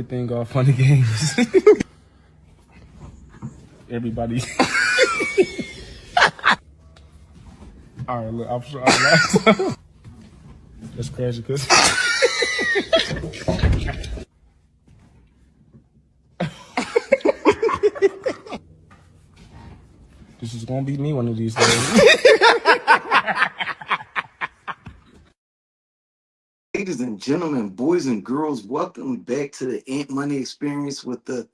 everything all fun and games. Everybody. All right, look, I'm sorry. Let's crash it, cause this is gonna be me one of these days. Ladies and gentlemen, boys and girls, welcome back to the Ant Money Experience with the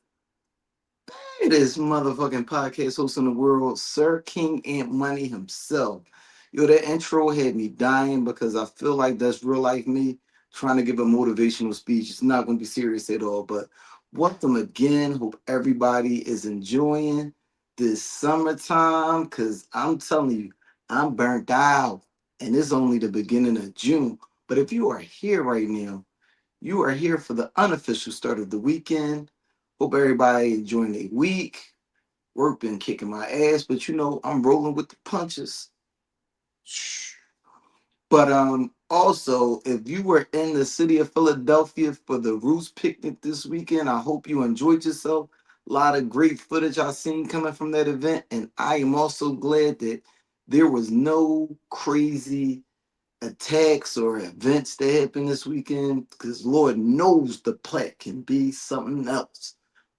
baddest motherfucking podcast host in the world, Sir King Ant Money himself. Yo, that intro had me dying because I feel like that's real life me trying to give a motivational speech. It's not going to be serious at all, but welcome again. Hope everybody is enjoying this summertime because I'm telling you, I'm burnt out and it's only the beginning of June. But if you are here right now, you are here for the unofficial start of the weekend. Hope everybody enjoying their week. Work been kicking my ass, but I'm rolling with the punches. Shh. But also, if you were in the city of Philadelphia for the Roots picnic this weekend, I hope you enjoyed yourself. A lot of great footage I've seen coming from that event, and I am also glad that there was no crazy attacks or events that happened this weekend because Lord knows the plaque can be something else.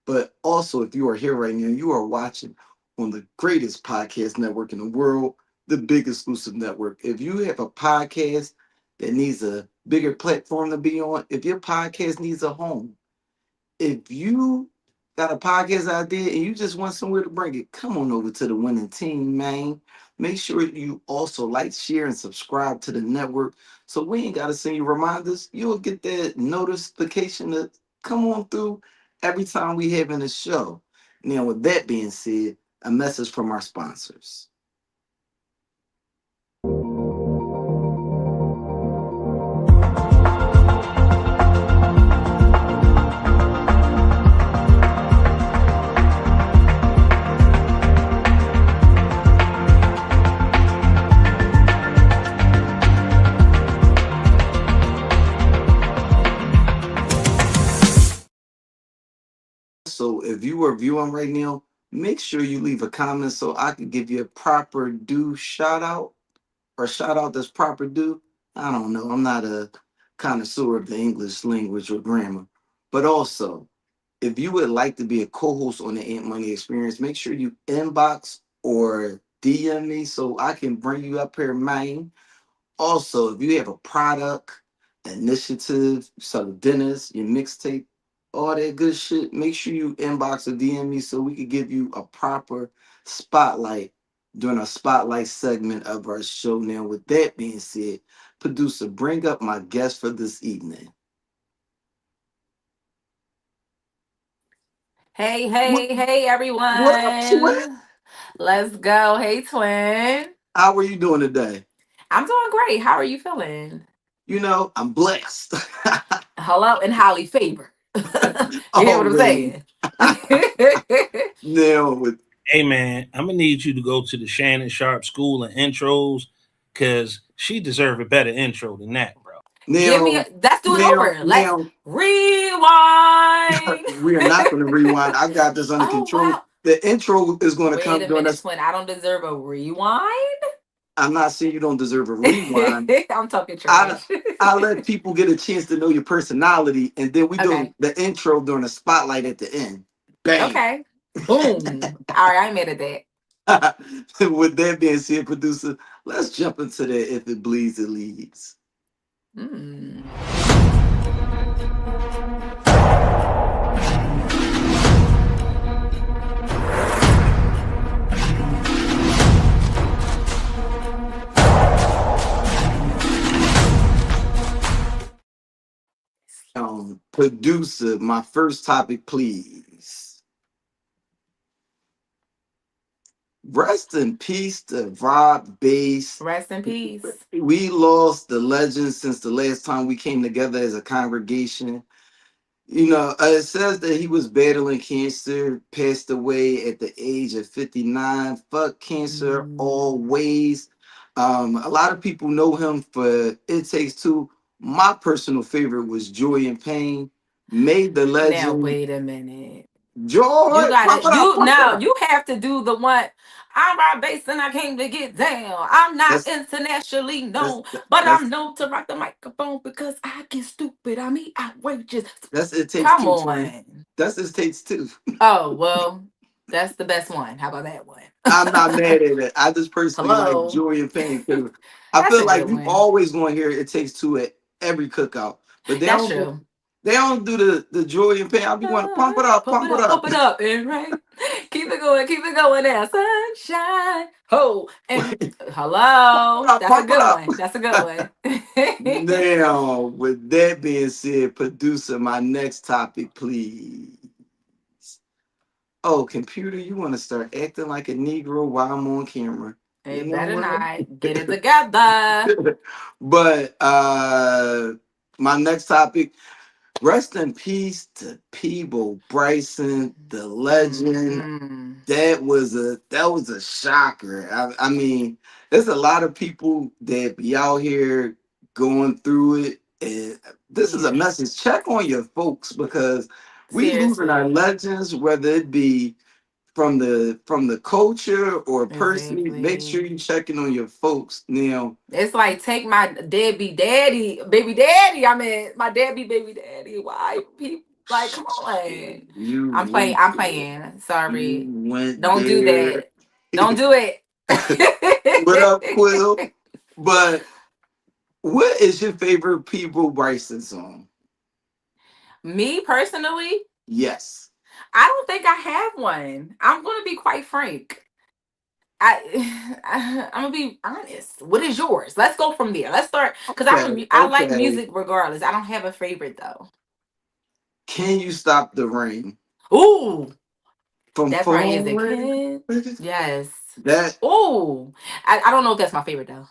But also, if you are here right now, you are watching on the greatest podcast network in the world, the big exclusive network. If you have a podcast that needs a bigger platform to be on, if your podcast needs a home, if you got a podcast idea and you just want somewhere to bring it, come on over to the winning team, man. Make sure you also like, share, and subscribe to the network so we ain't got to send you reminders. You'll get that notification to come on through every time we having a show. Now, with that being said, a message from our sponsors. So if you are viewing right now, make sure you leave a comment so I can give you a proper due shout out or shout out that's proper due. I don't know. I'm not a connoisseur of the English language or grammar. But also, if you would like to be a co-host on the Ant Money Experience, make sure you inbox or DM me so I can bring you up here, man. Also, if you have a product, initiative, sell dinners, your mixtape, all that good shit, make sure you inbox or DM me so we can give you a proper spotlight during a spotlight segment of our show. Now, with that being said, producer, bring up my guest for this evening. Hey, What, hey, hey, what up, Twin? everyone. Let's go. Hey, twin. How are you doing today? I'm doing great. How are you feeling? I'm blessed. Hello and highly favored. You hear what I'm Already. saying? Now, with Hey man, I'm gonna need you to go to the Shannon Sharp School of Intros, cause she deserve a better intro than that, bro. Give me now, let's do it now, over. Let's now, rewind. we are not going to rewind. I got this under Oh, control. wow. The intro is going to Wait come a during minute, us. twin. I don't deserve a rewind. I'm not saying you don't deserve a rewind. I'm talking I trash. I let people get a chance to know your personality, and then we do Okay. the intro during the spotlight at the end. Bang. Okay. Boom. All right, I made it that. With that being said, producer, let's jump into that. If it bleeds, it leads. Mm. Producer, my first topic, please. Rest in peace to Rob Bass. Rest in peace. We lost the legend since the last time we came together as a congregation. It says that he was battling cancer, passed away at the age of 59. Fuck cancer Mm. always. A lot of people know him for It Takes Two. My personal favorite was Joy and Pain. made the Now legend. wait a minute. You Joy, gotta pump it up. you have to do the one. I'm Rob Bass and I came to get down. I'm not That's internationally that's known, but I'm that's known to rock the microphone because I get stupid. I mean outrageous. that's it takes Come two, twin. on. That's it takes two. Oh well, that's the best one. How about that one? I'm not mad at it. I just personally like Hello. joy and pain because I That's feel a like good you one. always gonna hear it takes two at every cookout. But That's true. they don't do the joy and pain. I'll be going Pump it up, and right. Keep it going now. Sunshine. Ho. And hello. That's a pump it good up. one. That's a good one. Now, with that being said, producer, my next topic, please. Oh, computer, you want to start acting like a Negro while I'm on camera. Hey, You know better what? not. Get it together. But my next topic, rest in peace to Peebo Bryson, the legend. Mm-mm. That was a shocker. I mean, there's a lot of people that be out here going through it, and this is a Yeah. message. Check on your folks because we losing our Seriously. legends, whether it be from the culture or personally. Make sure Exactly. you checking on your folks now. It's like take my deadbeat daddy, baby daddy. I mean, my deadbeat baby daddy. Why people like? Come on. You I'm playing. went I'm there. playing. You Sorry. went Don't do there. that. Don't do it. What up, Quill? But what is your favorite People Bryson song? Me personally, Yes. I don't think I have one. I'm gonna be quite frank. I'm gonna be honest. What is yours? Let's go from there. Let's start because Okay. I like Okay. music regardless. I don't have a favorite though. Can you stop the rain Ooh, from that part is a falling? kid. Yes. That Ooh, I don't know if that's my favorite though.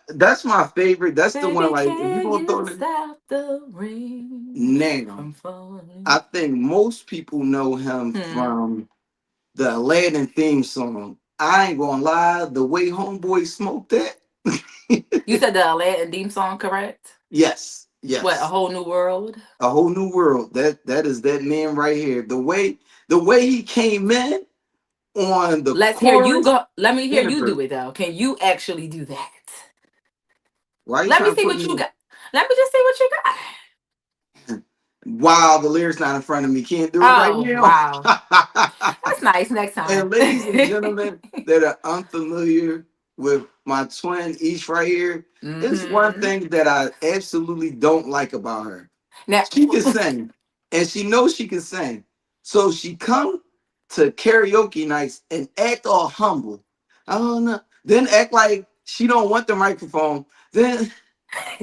that's my favorite. That's the one. Baby, Like if you can gonna throw you it stop the rain now, from falling? I think most people know him Hmm. from the Aladdin theme song. I ain't gonna lie, the way Homeboy smoked that. You said the Aladdin theme song, correct? Yes, What, a yes. whole new world? A whole new world. That is that man right here. The way he came in on the Let's hear you chorus go. Let me hear and the you do verse. it though. Can you actually do that? Why you Let me trying to see put what you me got. Let me just see what you got. while the lyrics not in front of me? Can't do it right Oh, now. wow. That's nice. Next time. And ladies and gentlemen that are unfamiliar with my twin Ish right here, it's one Mm-hmm. thing that I absolutely don't like about her. Now, She can sing, and she knows she can sing. So she come to karaoke nights and act all humble. I don't know. Then act like she don't want the microphone. Then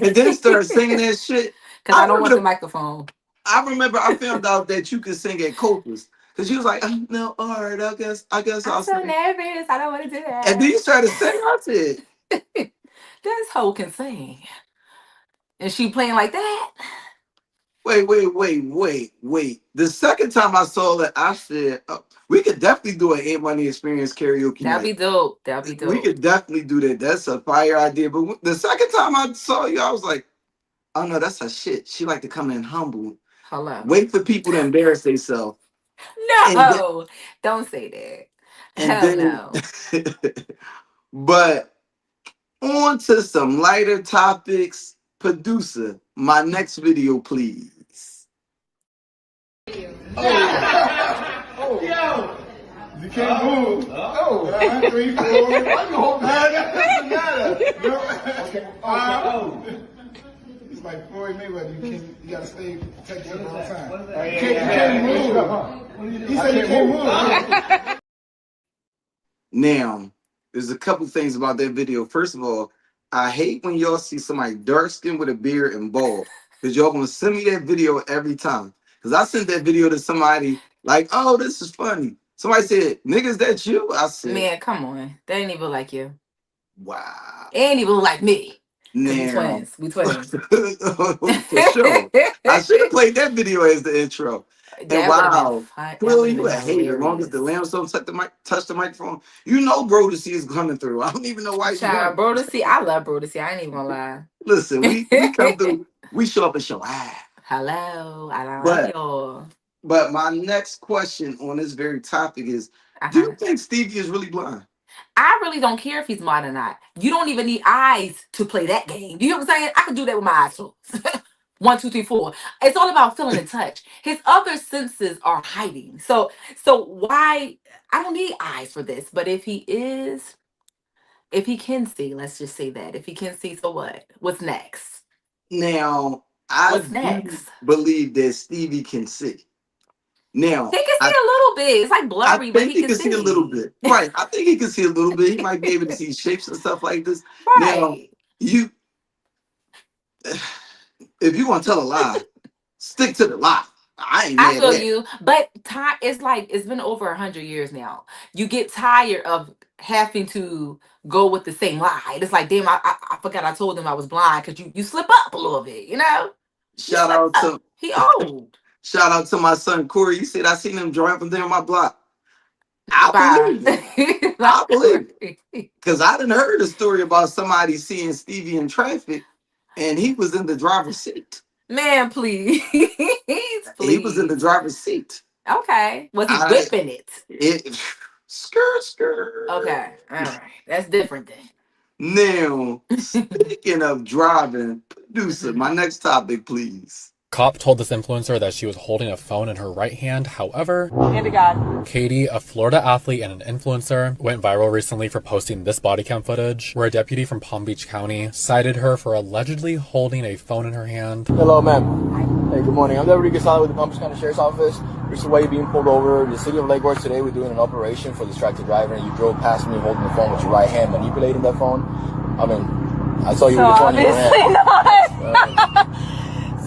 and then start singing that shit. because I I don't want remember the microphone. I found out that you could sing at Copa's. Cause she was like, oh, no, all right, I guess I'm I'll so sing. nervous. I don't want to do And then that. you started singing. I said, This hoe can sing. And she playing like that? wait. The second time I saw that, I said, oh, we could definitely do an Ain't Money Experience karaoke That'll be night. dope. That'll be We dope. could definitely do that. That's a fire idea. But the second time I saw you, I was like, oh no, that's her shit. She like to come in humble, Hello. wait for people to embarrass themselves, and then, No, don't say that. and Hell then. no. But on to some lighter topics. Producer, my next video, please. Oh, yo! You can't move. Oh, 3, 4. Why you holding that? Doesn't matter. No. Okay. Oh. It's like Floyd Mayweather. You gotta stay protected at all times. You can't move. He said you can't move. Now, there's a couple things about that video. First of all, I hate when y'all see somebody dark skinned with a beard and bald. Because y'all gonna send me that video every time. Because I sent that video to somebody like, oh, this is funny. Somebody said, niggas, that you? I said, Man, come on. They ain't even like you. wow. They ain't even like me. Because we Now, twins. We twins. for sure. I should have played that video as the intro. And That would have been wow, fun. That Quill, would have you been a hater. As long as the hilarious. lamb don't touch the microphone, you know bro to see is coming through. I don't even know why you Child, run. bro to see. I love bro to see. I ain't even gonna lie. Listen, we come through, we show up and show. Hello, I don't love But y'all. my next question on this very topic is: do you Uh-huh. think Stevie is really blind? I really don't care if he's blind or not. You don't even need eyes to play that game. Do you know what I'm saying? I can do that with my eyes closed. One, two, three, four. It's all about feeling and touch. His other senses are hiding. So why I don't need eyes for this. But if he can see, let's just say that. If he can see, so what? What's next? Now, I What's do next? believe that Stevie can see. Now, He can see a little bit. It's like I blurry, but think he he can can see a little see. bit. Right. I think he can see a little bit. He might be able to see shapes and stuff like this. Now, Right. you if you want to tell a lie, stick to the lie. I ain't I mad feel at that. you, but time it's like it's been over 100 years now. You get tired of having to go with the same lie. It's like, damn, I forgot I told him I was blind because you slip up a little bit, you know? You Shout slip out up. to He old. shout out to my son Corey. He said I seen him driving down my block. I Bye. believe it. I believe it. Because I didn't heard a story about somebody seeing Stevie in traffic and he was in the driver's seat. Man, please. He was in the Please. driver's seat. Okay. Was he I whipping it? it skirt. Okay. All right. That's different then. Now, speaking of driving, producer, Mhm. my next topic, please. Cop told this influencer that she was holding a phone in her right hand. However, Hand to God. Katie, a Florida athlete and an influencer, went viral recently for posting this body cam footage where a deputy from Palm Beach County cited her for allegedly holding a phone in her hand. Hello, ma'am. Hey, good morning. I'm Deputy Gasala with the Palm Beach County Sheriff's Office. This is why you're being pulled over. The city of Lake Worth today, we're doing an operation for distracted driver, and you drove past me holding the phone with your right hand, manipulating that phone. I mean, I saw you with the phone in your hand. Not.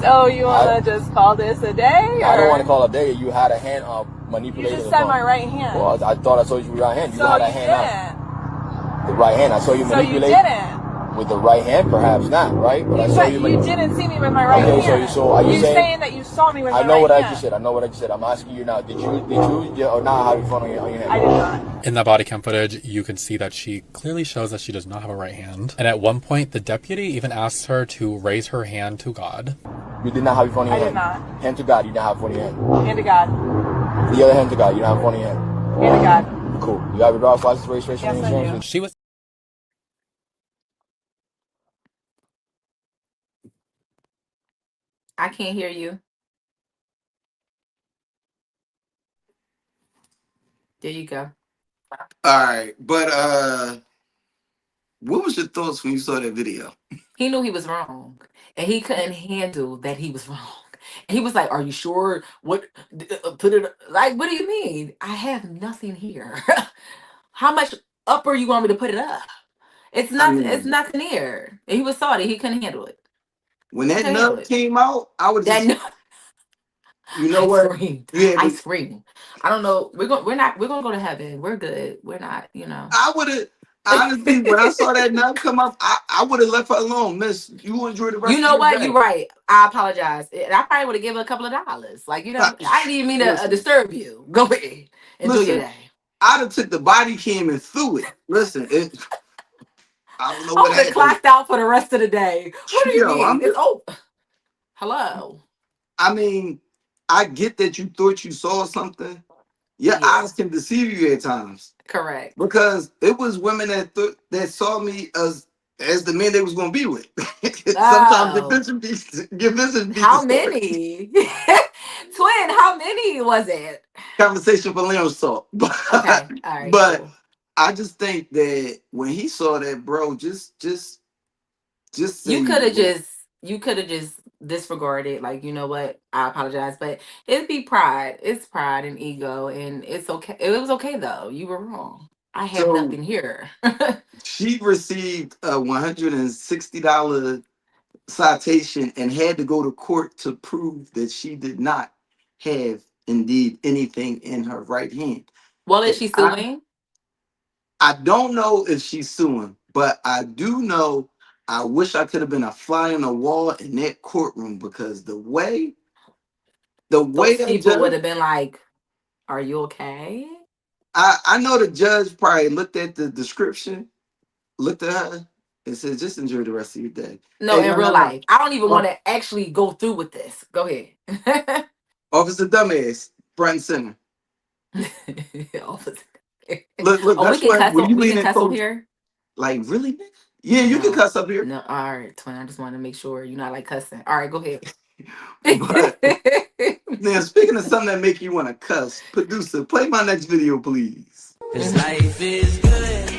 So you want to just call this a day? I don't want to call it a day. You had a hand You manipulating just the said phone. my right hand. Well, I thought I saw you with your right hand. You So had a you hand out. didn't. The right hand. I saw you So you manipulate. didn't. With the right hand, perhaps not, right? But I saw you. You didn't see me with my right hand. Okay, so are you saying that you saw me with my I right know what hand? I just said. I know what I just said. I'm asking you now. Did you or not have your phone on your hand? I did not. In that body cam footage, you can see that she clearly shows that she does not have a right hand. And at one point, the deputy even asks her to raise her hand to God. You did not have your phone in your hand? I did not. Hand to God, you didn't have your phone in your hand. Hand to God. The other hand to God, you don't have your phone in your hand. Hand to God. Cool. You have your driver's license, registration, Yes, and I do. insurance? She was I can't hear you. There you go. All right, but what was your thoughts when you saw that video? He knew he was wrong, and he couldn't handle that he was wrong. He was like, "Are you sure? What? Put it like? What do you mean? I have nothing here. How much upper you want me to put it up? It's I not. It's mean, nothing here." And he was salty. He couldn't handle it. when He that couldn't handle nut it. came out, I would That just, no, you know I what? screamed. You had I to, screamed. I don't know. We're not. We're gonna go to heaven. We're good. We're not. I would have, honestly, when I saw that nut come up, I would have left her alone. Miss, you enjoy the You rest of know your what? You're day. right. I apologize. And I probably would have given a couple of dollars. Like, Like, I didn't even mean to listen, disturb you. Go ahead. Enjoy your listen, day. I'd have took the body cam and threw it. Listen, I don't know I what would have happened. clocked out for the rest of the day. What do you Yo, mean? It's oh, hello. I mean, I get that you thought you saw something. Your Yeah, eyes can deceive you at times correct. because it was women that saw me as the man they was gonna be with. Sometimes Oh, your vision be how distorted. many? Twin, how many was it? Conversation for Leon's talk, Okay, all right, but cool. I just think that when he saw that, bro, just say You you could have know, just you could have just disregarded, like, you know what, I apologize, but it'd be pride. It's pride and ego, and it's okay. It was okay though. You were wrong. I have so nothing here. she received a $160 citation and had to go to court to prove that she did not have indeed anything in her right hand. Well, is And she suing? I don't know if she's suing, but I do know I wish I could have been a fly on the wall in that courtroom because the way Those that people would judge, have been like, "Are you okay?" I know the judge probably looked at the description, looked at her. It says just enjoy the rest of your day. No, Hey, in real no. life. I don't even Oh, want to actually go through with this. Go ahead. Officer Dumbass, front and center. Officer. Look, Oh, we that's can what cuss. when you We lean can in cuss on close, here. like really, nigga? Yeah, you can No, cuss up here. no. All right, twin. I just want to make sure you're not like cussing. All right, go ahead. But now, speaking of something that make you want to cuss, producer, play my next video, please. This life is good.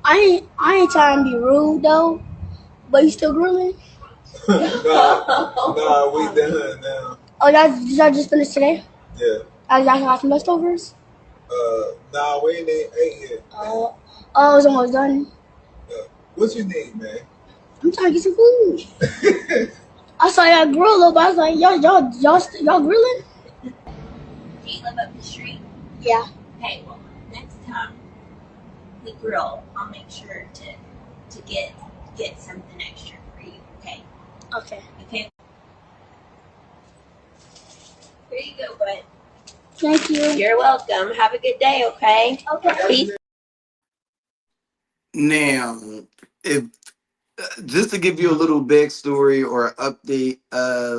I ain't trying to be rude though, but you still grilling? Nah, we done now. Oh, y'all just finished today? Yeah. Y'all got some leftovers? Nah, we ain't even ate yet. Oh, it's almost done. What you need, man? I'm trying to get some food. I saw y'all grill up. I was like, y'all grilling? Do you live up the street? Yeah. Okay, well, next time we grill, I'll make sure to get something extra for you. Okay. Okay. Okay. Here you go, bud. Thank you. You're welcome. Have a good day. Okay. Okay. Peace. Now, if just to give you a little backstory or update,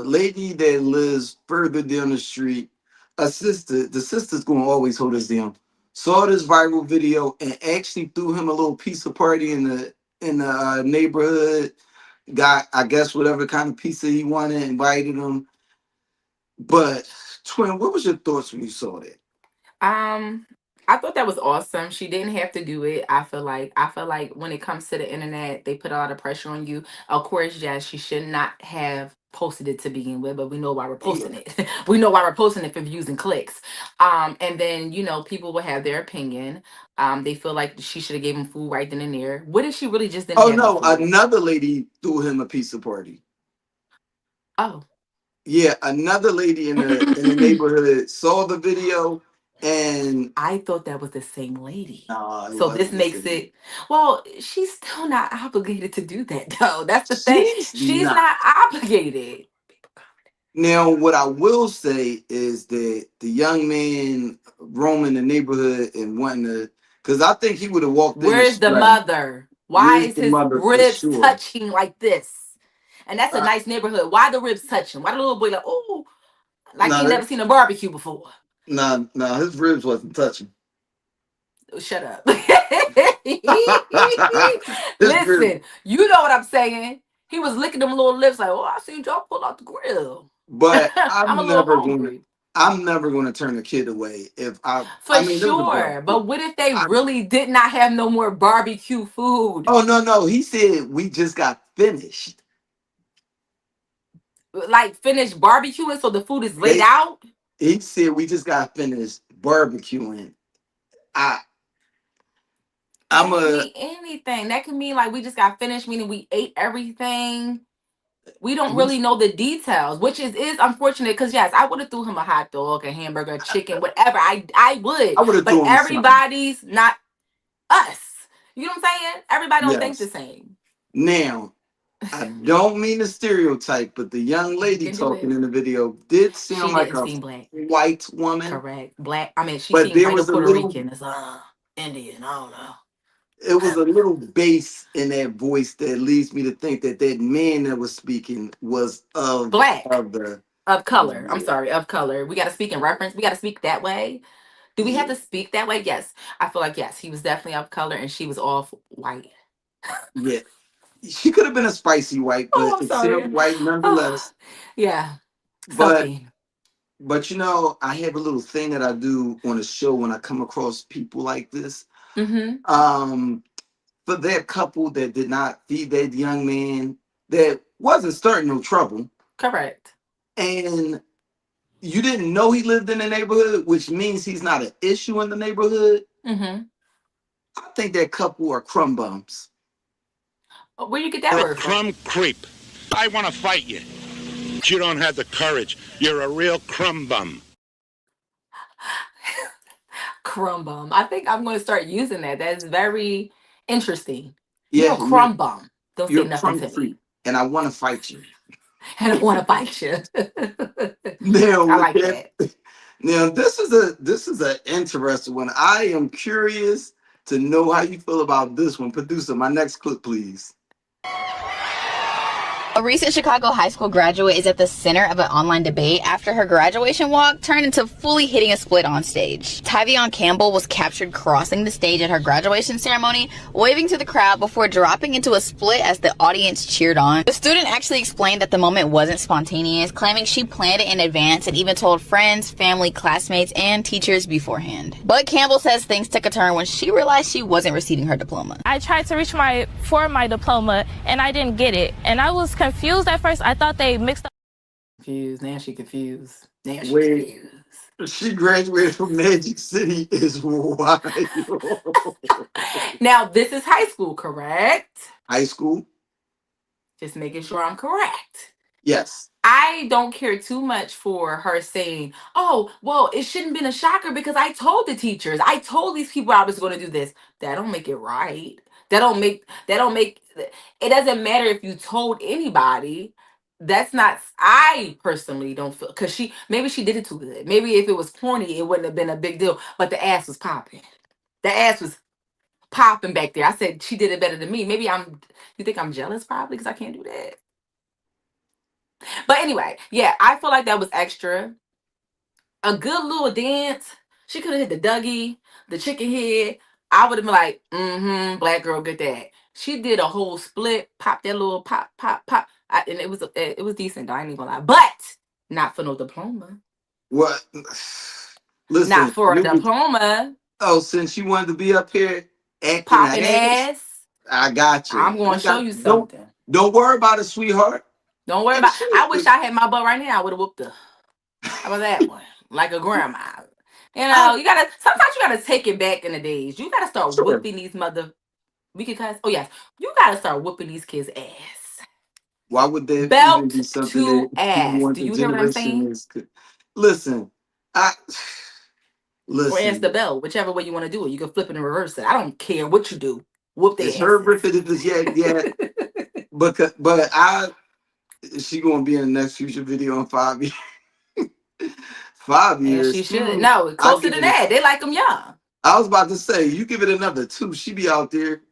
lady that lives further down the street, a sister, the sister's gonna always hold us down, saw this viral video and actually threw him a little pizza party in the neighborhood. Got, I guess, whatever kind of pizza he wanted, invited him. But twin, what was your thoughts when you saw that? I thought that was awesome. She didn't have to do it. I feel like when it comes to the internet, they put a lot of pressure on you. Of course, yes, she should not have posted it to begin with, but we know why we're posting Yeah. it. We know why we're posting it for views and clicks. And then people will have their opinion. They feel like she should have gave him food right then and there. What if she really just didn't Oh have the no, food? another lady threw him a pizza party. Oh. Yeah, another lady in the neighborhood saw the video and I thought that was the same lady. it So this wasn't the makes same. it, well, she's still not obligated to do that though. That's the thing. She's She's not. not obligated. Now, what I will say is that the young man roaming the neighborhood and wanting to, because I think he would have walked in and Where's the strutted. mother? Why Where's is the his mother for ribs sure? touching like this? And that's a Uh, nice neighborhood. Why the ribs touching? Why the little boy like, oh, like he no, never seen a barbecue before? no, his ribs wasn't touching. Shut up. His ribs, Listen, you know what I'm saying. He was licking them little lips like, oh, I seen y'all pull out the grill. but I'm a little hungry. I'm never going to turn a kid away if For I mean, it was a sure. barbecue. But what if they really did not have no more barbecue food? Oh no, he said we just got finished. Like finished barbecuing so the food is laid They out? He said we just got finished barbecuing. I I'm That could a mean anything. That could mean like we just got finished, meaning we ate everything. We don't really know the details, which is unfortunate because yes, I would have threw him a hot dog, a hamburger, a chicken, whatever. I would. I would have But thrown him something. everybody's not us. You know what I'm saying? Everybody don't think the Yes. same. Now, I don't mean to stereotype, but the young You lady can do talking it. in the video did sound She like didn't a seem black. white woman, Correct. Black. I mean, she but seemed there white or was a Puerto little Rican. It's Indian. I don't know. it was a little bass in that voice that leads me to think that that man that was speaking was Black. of the Of color. I'm sorry, of color. We gotta speak in reference. We gotta speak that way. Do we have yeah, to speak that way? Yes. I feel like yes, he was definitely of color and she was off white. yeah. She could have been a spicy white, Oh, but I'm it's still sorry. white Oh, nonetheless. yeah. But Soaking. But I have a little thing that I do on a show when I come across people like this. Mm-hmm. For that couple that did not feed that young man that wasn't starting no trouble, Correct. and you didn't know he lived in the neighborhood, which means he's not an issue in the neighborhood. Mm-hmm. I think that couple are crumb bums. Where you get that You're a word from? crumb creep. I want to fight you. But you don't have the courage. You're a real crumb bum. Crumb bum. I think I'm going to start using that. That's very interesting. You're Yeah, a crumb bum. Don't say you're a nothing crumb to me. creep, and I want to fight you. I don't want to fight you. Now I with like that, that. Now this is a interesting one. I am curious to know how you feel about this one. Producer, my next clip, please. A recent Chicago high school graduate is at the center of an online debate after her graduation walk turned into fully hitting a split on stage. Tyvion Campbell was captured crossing the stage at her graduation ceremony, waving to the crowd before dropping into a split as the audience cheered on. The student actually explained that the moment wasn't spontaneous, claiming she planned it in advance and even told friends, family, classmates, and teachers beforehand. But Campbell says things took a turn when she realized she wasn't receiving her diploma. I tried to reach for my diploma and I didn't get it. And I was confused at first. I thought they mixed up. Confused. Now she confused. Now she Wait, confused. she graduated from Magic City is wild. Now, this is high school, correct? High school? Just making sure I'm correct. Yes. I don't care too much for her saying, oh, well, it shouldn't have been a shocker because I told the teachers, I told these people I was going to do this. That don't make it right. That don't make, it doesn't matter if you told anybody. That's not, I personally don't feel, because maybe she did it too good. Maybe if it was corny, it wouldn't have been a big deal, but the ass was popping. The ass was popping back there. I said she did it better than me. Maybe you think I'm jealous probably because I can't do that. But anyway, yeah, I feel like that was extra. A good little dance. She could have hit the Dougie, the chicken head. I would have been like, black girl, get that. She did a whole split, pop that little pop, pop, pop. And it was decent, I ain't even gonna lie. But not for no diploma. What? Listen. Not for a diploma. Oh, since you wanted to be up here acting popping ass. I got you. I'm gonna show you something. Don't worry about it, sweetheart. Don't worry about it. I wish I had my butt right now. I would have whooped her. How about that one? Like a grandma. You know, sometimes you gotta take it back in the days. You gotta start whooping these we can cuss. Oh yes. You gotta start whooping these kids' ass. Why would there belt even be something to that ass? want Do the you hear what I'm saying? Listen, listen. Or ask the bell, whichever way you want to do it. You can flip it and reverse it. I don't care what you do. Whoop their ass. Her ripping it is yeah. But she gonna be in the next future video in 5 years. 5 years. And she should. No, closer than that. They like them young. I was about to say, you give it another 2, she be out there.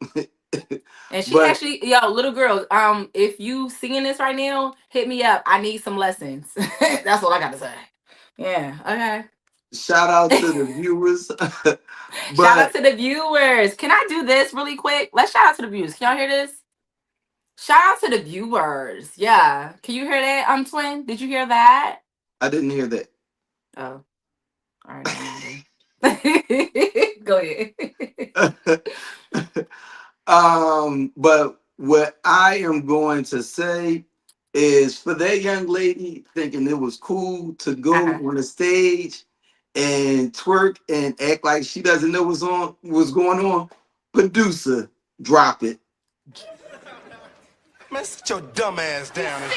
And she actually, little girl, if you seeing this right now, hit me up. I need some lessons. That's all I gotta say. Yeah, okay. Shout out to the viewers. Shout out to the viewers. Can I do this really quick? Let's shout out to the viewers. Can y'all hear this? Shout out to the viewers. Yeah. Can you hear that, twin? Did you hear that? I didn't hear that. Oh. All right. Go ahead. But what I am going to say is for that young lady thinking it was cool to go on the stage and twerk and act like she doesn't know what's going on, producer, drop it. Man, sit your dumb ass down and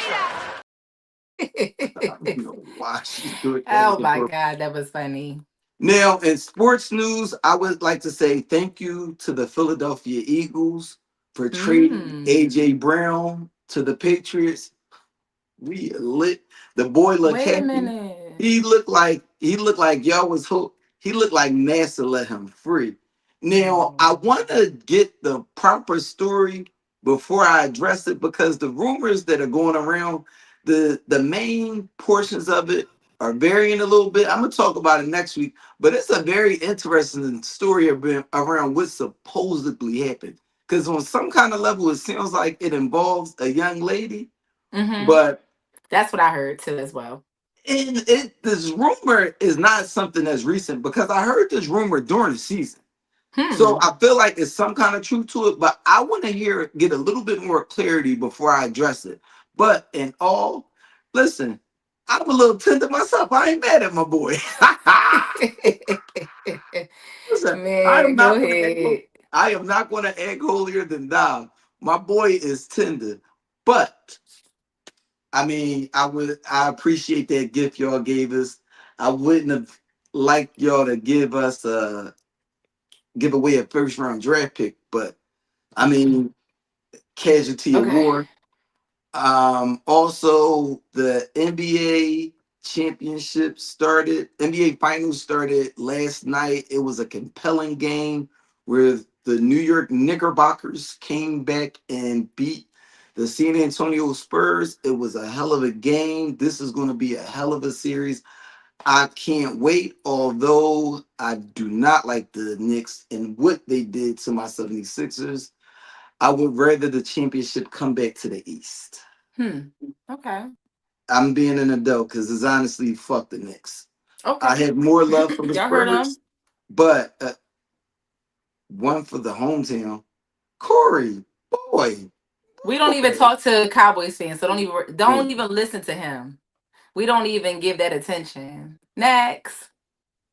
I don't know why she's doing that. Oh my God, that was funny. Now, in sports news, I would like to say thank you to the Philadelphia Eagles for trading AJ Brown to the Patriots. We lit. The boy looked happy. Wait a minute. He looked like y'all was hooked. He looked like NASA let him free. Now, I want to get the proper story before I address it because the rumors that are going around, the main portions of it are varying a little bit. I'm gonna talk about it next week, but it's a very interesting story around what supposedly happened. Because on some kind of level, it sounds like it involves a young lady, but that's what I heard too as well. And this rumor is not something that's recent because I heard this rumor during the season. So I feel like it's some kind of truth to it, but I want to get a little bit more clarity before I address it. But in all, listen, I'm a little tender myself. I ain't mad at my boy. Listen, man, I am not going to act holier than thou. My boy is tender, but I mean, I appreciate that gift y'all gave us. I wouldn't have liked y'all to give away a first round draft pick, but I mean, casualty of war. Also, the NBA championship started. NBA Finals started last night. It was a compelling game where the New York Knickerbockers came back and beat the San Antonio Spurs. It was a hell of a game. This is going to be a hell of a series. I can't wait, although I do not like the Knicks and what they did to my 76ers. I would rather the championship come back to the East. Okay. I'm being an adult because it's honestly fuck the Knicks. Okay. I have more love for the Y'all heard Spurs, him. but one for the hometown. Corey, boy. We don't even talk to Cowboys fans, so don't even listen to him. We don't even give that attention. Next.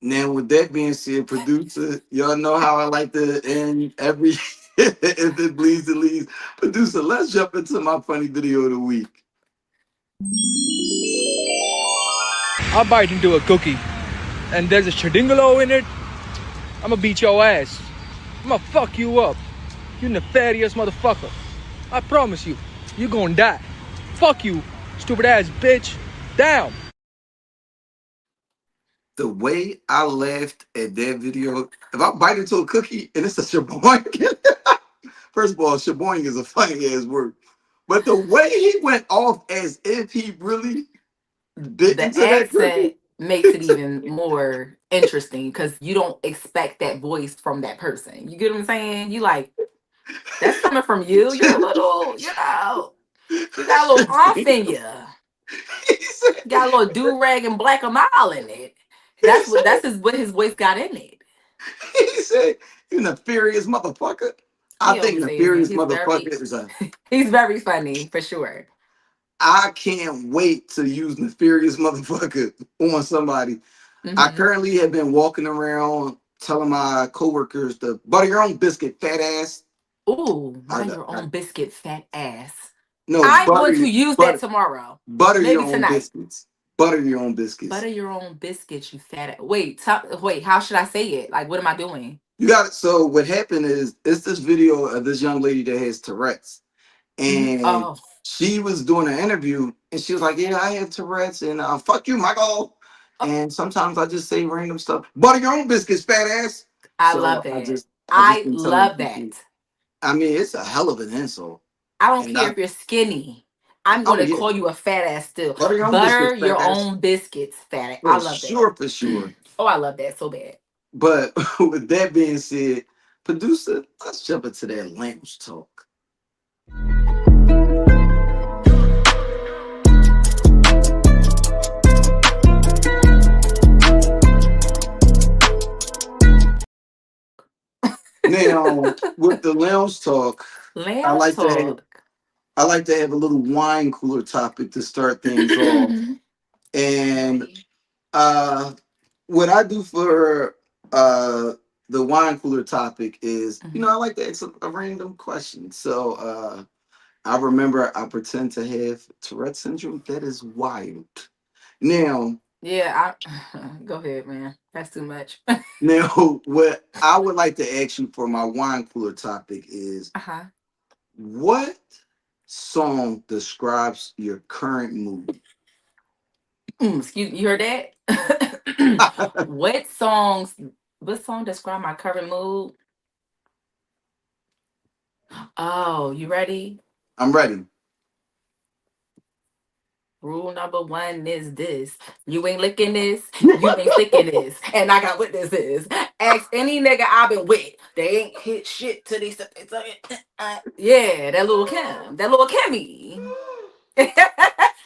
Now, with that being said, producer, y'all know how I like to end every if it bleeds, it leads. Producer, let's jump into my funny video of the week. I bite into a cookie and there's a shadingalo in it. I'ma beat your ass. I'ma fuck you up. You nefarious motherfucker. I promise you, you gonna die. Fuck you, stupid ass bitch. Down. The way I laughed at that video, if I bite into a cookie and it's a shaboing, first of all, shaboing is a funny ass word. But the way he went off as if he really bit into that cookie makes it even more interesting because you don't expect that voice from that person. You get what I'm saying? You like, that's coming from you. You're a little, you got a little off in you. You got a little do-rag and black a mile in it. What his voice got in it. He said, "You nefarious motherfucker." I think nefarious motherfucker is a. He's very funny for sure. I can't wait to use nefarious motherfucker on somebody. I currently have been walking around telling my coworkers to butter your own biscuit, fat ass. Ooh, butter your own biscuit, fat ass. No, I'm going to use that tomorrow. Butter Maybe your own tonight. biscuits. Butter your own biscuits. Butter your own biscuits, you fat. Wait, how should I say it? Like, what am I doing? You got it. So what happened is it's this video of this young lady that has Tourette's, and she was doing an interview, and she was like, "Yeah, I have Tourette's, and fuck you, Michael." And sometimes I just say random stuff. Butter your own biscuits, fat ass. I love that. I love that. I mean, it's a hell of an insult. I don't care if you're skinny. I'm going to call you a fat ass still. Butter your own biscuits, fat ass. I love that. For sure. Oh, I love that so bad. But with that being said, producer, let's jump into that lounge talk. Now, with the lounge talk, I like to have a little wine cooler topic to start things off. And what I do for the wine cooler topic is, I like to ask a random question. So I remember I pretend to have Tourette syndrome. That is wild. Now, yeah, go ahead, man. That's too much. Now, what I would like to ask you for my wine cooler topic is, what song describes your current mood? Excuse me, you heard that? What song describe my current mood? Oh, you ready? I'm ready. Rule number 1 is this. You ain't licking this. You ain't sticking this. And I got what this is. Ask any nigga I've been with. They ain't hit shit till they said, yeah, that little Kim. That little Kimmy.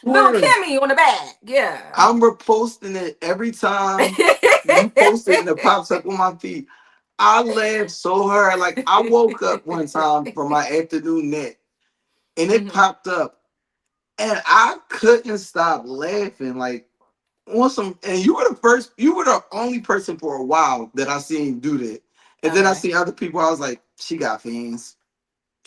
Little Kimmy on the back. Yeah. I'm reposting it every time you post it and it pops up on my feed. I laughed so hard. Like, I woke up one time from my afternoon nap and it popped up. And I couldn't stop laughing, like on some. And you were the only person for a while that I seen do that. And then I see other people. I was like, she got fans.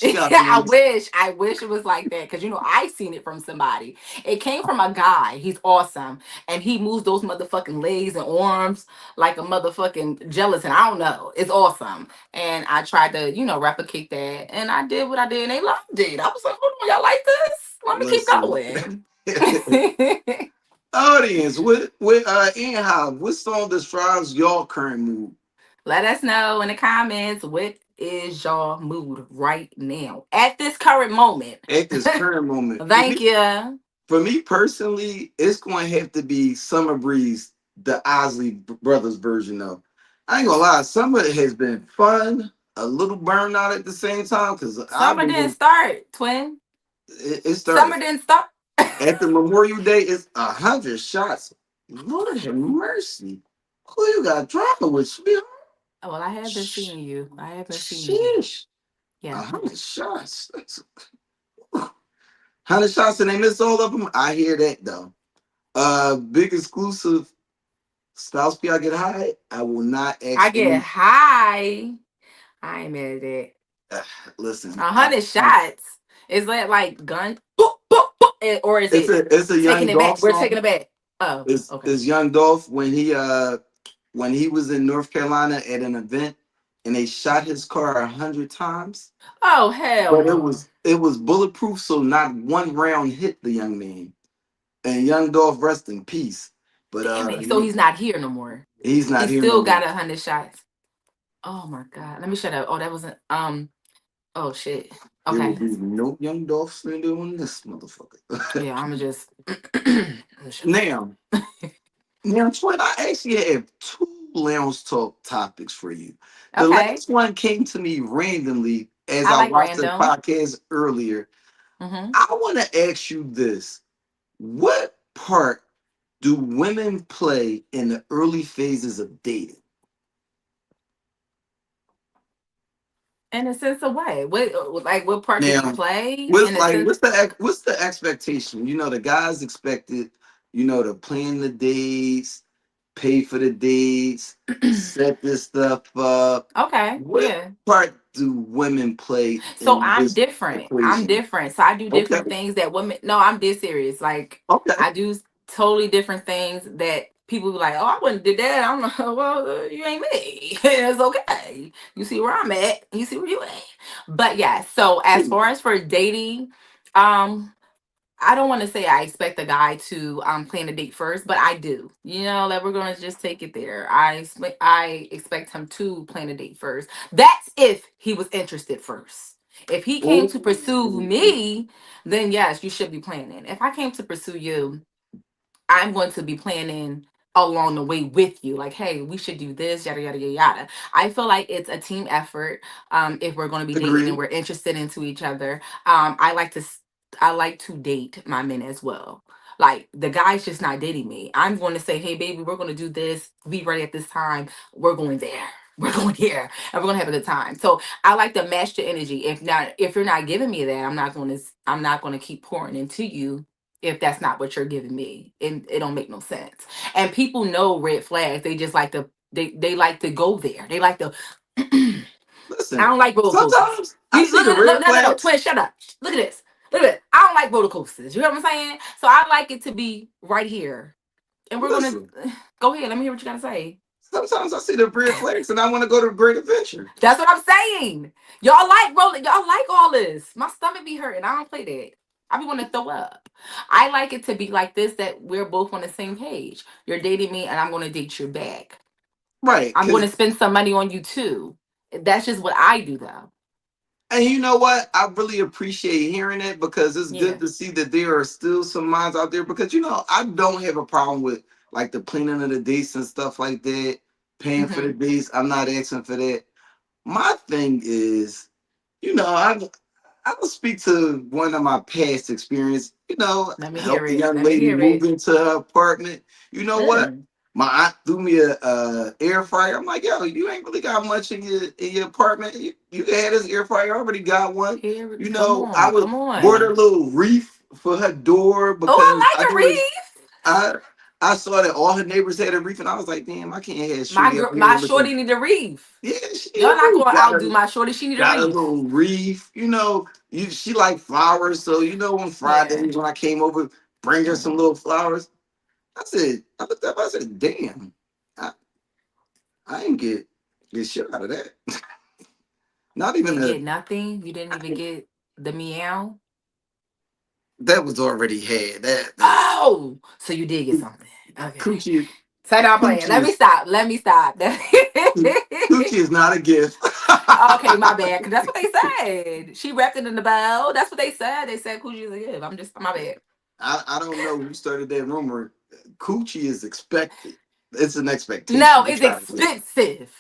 I wish it was like that because I seen it from somebody. It came from a guy. He's awesome, and he moves those motherfucking legs and arms like a motherfucking gelatin. I don't know. It's awesome, and I tried to replicate that, and I did what I did, and they loved it. I was like, hold on, y'all like this? Let me keep going. Audience, Inhouse, what song describes your current mood? Let us know in the comments what is your mood right now at this current moment. At this current moment. Thank you. For me personally, it's going to have to be Summer Breeze, the Osley Brothers version of. I ain't gonna lie, summer has been fun, a little burnout at the same time because Summer didn't start, twin. It started Summer didn't start. at the Memorial Day. It's 100 shots. Lord have mercy. Who you got drama with, sweetheart? Oh, well, I have been seeing you. I have been seeing you. Sheesh. Yeah. 100 shots. 100 shots and they miss all of them. I hear that though. Big exclusive. Spouse P, I get high. I will not ask. I get high. I ain't mad at that. Listen, 100 shots. Is that like gun? Boop, boop, boop, or is it's a taking Young it back? Dolph We're song. taking it back. Oh, it's Young Dolph when he was in North Carolina at an event and they shot his car 100 times. Oh hell! But it was bulletproof, so not one round hit the young man. And Young Dolph, rest in peace. But damn it, so he's not here no more. He's not here. He still no got more. 100 shots. Oh my god! Let me shut up. Oh, that wasn't Oh shit. There Okay. will be no Young Dolph slander on this motherfucker. Yeah, I'ma just now. Now, Twin, I actually have two lounge talk topics for you. The last one came to me randomly as I like watched the random. podcast earlier. Mm-hmm. I want to ask you this. What part do women play in the early phases of dating? In a sense of what? What part do we play? What's In a sense, what's the expectation? You know, the guys expected, to plan the dates, pay for the dates, set this stuff up. okay, What part do women play So in I'm this different. equation? So I do different things that women. No, I'm dead serious. Like I do totally different things that people be like, "Oh, I wouldn't did that." I'm like, "Well, you ain't me. It's okay. You see where I'm at. You see where you at." But yeah. So as far as for dating, I don't want to say I expect a guy to plan a date first, but I do. That we're gonna just take it there. I expect him to plan a date first. That's if he was interested first. If he came to pursue me, then yes, you should be planning. If I came to pursue you, I'm going to be planning along the way with you. Like, hey, we should do this, yada yada yada yada. I feel like it's a team effort. If we're going to be dating and we're interested into each other, I like to date my men as well. Like the guy's just not dating me. I'm going to say, hey baby, we're going to do this. Be ready at this time. We're going there. We're going here, and we're gonna have a good time. So I like to match the energy. If you're not giving me that, I'm not gonna keep pouring into you if that's not what you're giving me. It don't make no sense. And people know red flags. They just like to they like to go there. They like to Listen, I don't like roller coasters. Sometimes I see the red No, flags. twin, shut up. Look at this. Look at this. I don't like roller coasters. You know what I'm saying? So I like it to be right here. And we're gonna go ahead. Let me hear what you gotta say. Sometimes I see the red flags and I want to go to a great adventure. That's what I'm saying. Y'all like rolling. Y'all like all this. My stomach be hurting. I don't play that. I be wanting to throw up. I like it to be like this, that we're both on the same page. You're dating me and I'm going to date you back. Right. I'm going to spend some money on you too. That's just what I do though. And you know what? I really appreciate hearing it because it's good to see that there are still some minds out there because, I don't have a problem with like the planning of the dates and stuff like that, paying for the dates. I'm not asking for that. My thing is, I will speak to one of my past experience, help the young lady move into her apartment. You know what? My aunt threw me a air fryer. I'm like, yo, you ain't really got much in your apartment. You had this air fryer. I already got one. I would bought her a little wreath for her door because I like a wreath. I saw that all her neighbors had a wreath, and I was like, damn, I can't have my shorty need a wreath. Yeah, y'all not gonna outdo my shorty. She need a wreath. Got a little wreath. She like flowers, so on Fridays when I came over, bring her some little flowers. I looked up, I said, damn, I didn't get shit out of that. Not even get nothing. You didn't even get the meow. That was already had. Oh, so you did get something. Okay. Coochie. So now playing. Let me stop. Coochie is not a gift. Okay, my bad. Cause that's what they said. She wrapped it in the bow. That's what they said. They said coochie is a gift. I'm just my bad. I don't know who started that rumor. Coochie is expected. It's an expectation. No, it's expensive.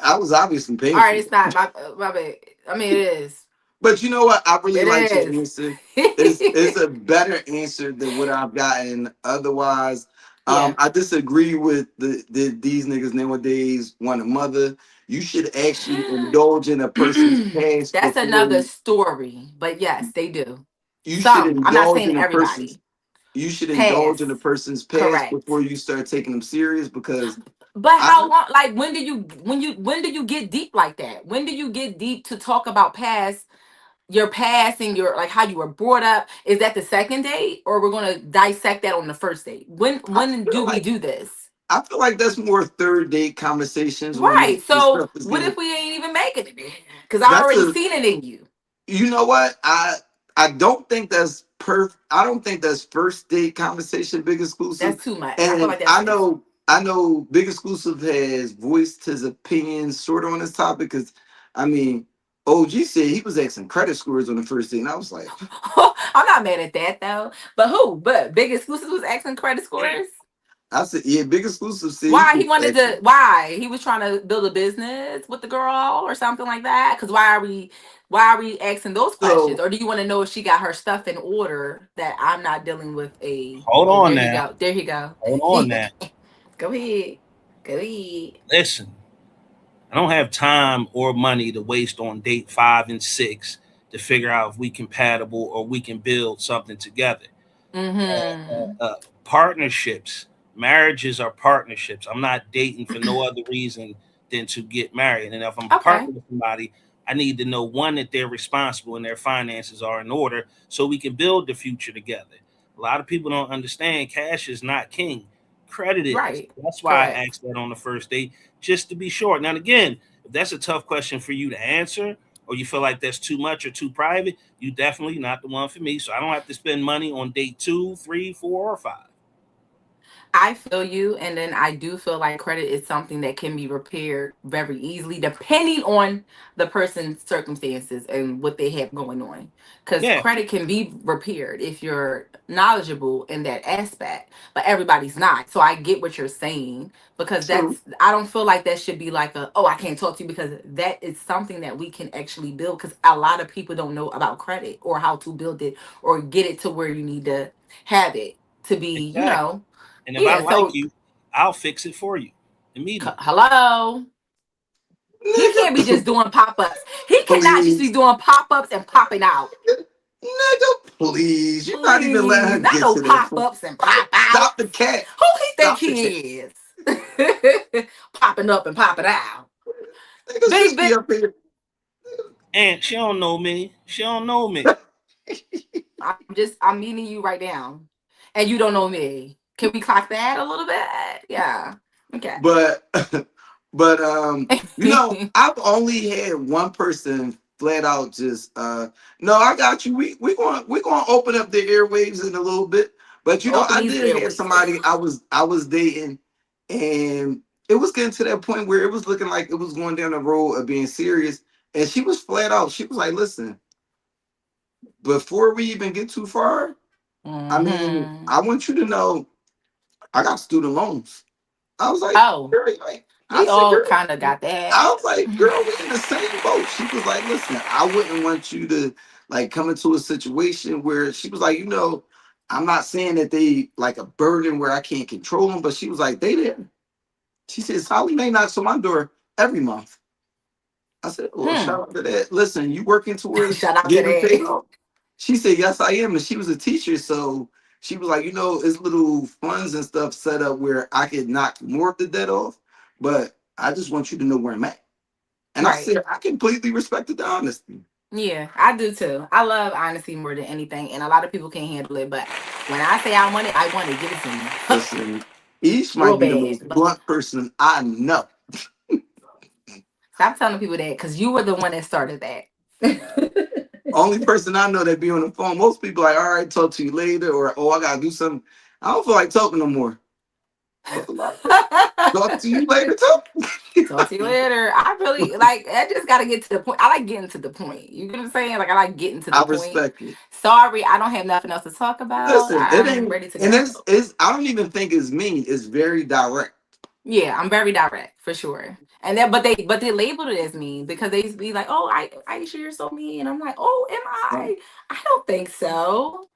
I was obviously paying All right, for it's it. not my bad. I mean, it is. But you know what? I really It like your is. answer. It's a better answer than what I've gotten otherwise. Yeah. I disagree with these niggas nowadays want a mother. You should actually indulge in a person's past That's before another story. But yes, they do. you should Some. I'm not indulge saying in a person's everybody. you should indulge Past. in a person's past Correct. before you start taking them serious because But how I long? Like when do you get deep like that? When do you get deep to talk about your past and your like how you were brought up? Is that the second date, or we're gonna dissect that on the first date? When do we do this? I feel like that's more third date conversations when Right. the So stuff is what getting. if we ain't even making it? Because I That's already a. seen it in you. You know what? I don't think that's I don't think that's first date conversation. Big Exclusive, That's too much. I feel and like that's first. I know Big Exclusive has voiced his opinion sort of on this topic because I mean. OG said he was asking credit scores on the first date, and I was like, I'm not mad at that though. But who? But Big Exclusive was asking credit scores. I said, yeah, Big Exclusive said Why he he was wanted asking. to? Why he was trying to build a business with the girl or something like that? Because why are we asking those questions? So Or do you want to know if she got her stuff in order that I'm not dealing with a? Hold Oh, on there he now. go. There he go. Hold on now. Go ahead. Go ahead. Listen, I don't have time or money to waste on date 5 and 6 to figure out if we compatible or we can build something together. Mm-hmm. Partnerships, marriages are partnerships. I'm not dating for no other reason than to get married. And if I'm Okay. partnering with somebody, I need to know one that they're responsible and their finances are in order so we can build the future together. A lot of people don't understand cash is not king. Credit is. Right. That's why I Correct. asked that on the first date, just to be sure. Now again, if that's a tough question for you to answer, or you feel like that's too much or too private, you definitely not the one for me. So I don't have to spend money on date 2, 3, 4, or 5. I feel you, and then I do feel like credit is something that can be repaired very easily, depending on the person's circumstances and what they have going on. Because Yeah, credit can be repaired if you're knowledgeable in that aspect, but everybody's not. So I get what you're saying because true. I don't feel like that should be like I can't talk to you because that is something that we can actually build. Because a lot of people don't know about credit or how to build it or get it to where you need to have it to be, exactly. And if I yeah. like So you, I'll fix it for you immediately. hello. He Nigga, can't be just doing pop ups. He cannot just be please. doing pop ups and popping out. Nigga, please. You're not even letting her Please, not get no to that pop point. ups and pop Stop outs. the cat. Who he think Stop the cat. he is? Popping up and popping out. Niggas just Baby, be up here. And she don't know me. She don't know me. I'm meeting you right now. And you don't know me. Can we clock that a little bit? Yeah. Okay. But you know, I've only had one person flat out just no, I got you. We're gonna open up the airwaves in a little bit. But you know, Open I these did have airways. somebody I was dating, and it was getting to that point where it was looking like it was going down the road of being serious. And she was flat out, she was like, listen, before we even get too far, I mean, Mm-hmm. I want you to know I got student loans. I was like, Oh, girl, like, I we said, all girl, kind of got I that. was like, girl, we in the same boat. She was like, listen, I wouldn't want you to like come into a situation where she was like, you know, I'm not saying that they like a burden where I can't control them, but she was like, they there. She said, Sally may knocks on my door every month. I said, well, shout out to that. Listen, you working towards Shout out to getting paid that. off? She said, yes, I am. And she was a teacher. So she was like, you know, it's little funds and stuff set up where I could knock more of the debt off. But I just want you to know where I'm at. And I Right. said, I completely respected the honesty. Yeah, I do too. I love honesty more than anything, and a lot of people can't handle it. But when I say I want it, give it to me Listen, Ish real might be the bad. most But blunt person I know. stop telling people that because you were the one that started that. Only person I know that be on the phone. Most people like, all right, talk to you later, or oh, I gotta do something. I don't feel like talking no more. Talk to you later, too. Talk to you later. I really like. I just gotta get to the point. I like getting to the point. You get what I'm saying? Like I like getting to the I point. respect it. Sorry, I don't have nothing else to talk about. Listen, it I'm ain't, ready to and go. it's. I don't even think it's mean. It's very direct. Yeah, I'm very direct for sure. And then, but they labeled it as mean because they be like, "Oh, Aisha, you're so mean." And I'm like, "Oh, am I? I don't think so."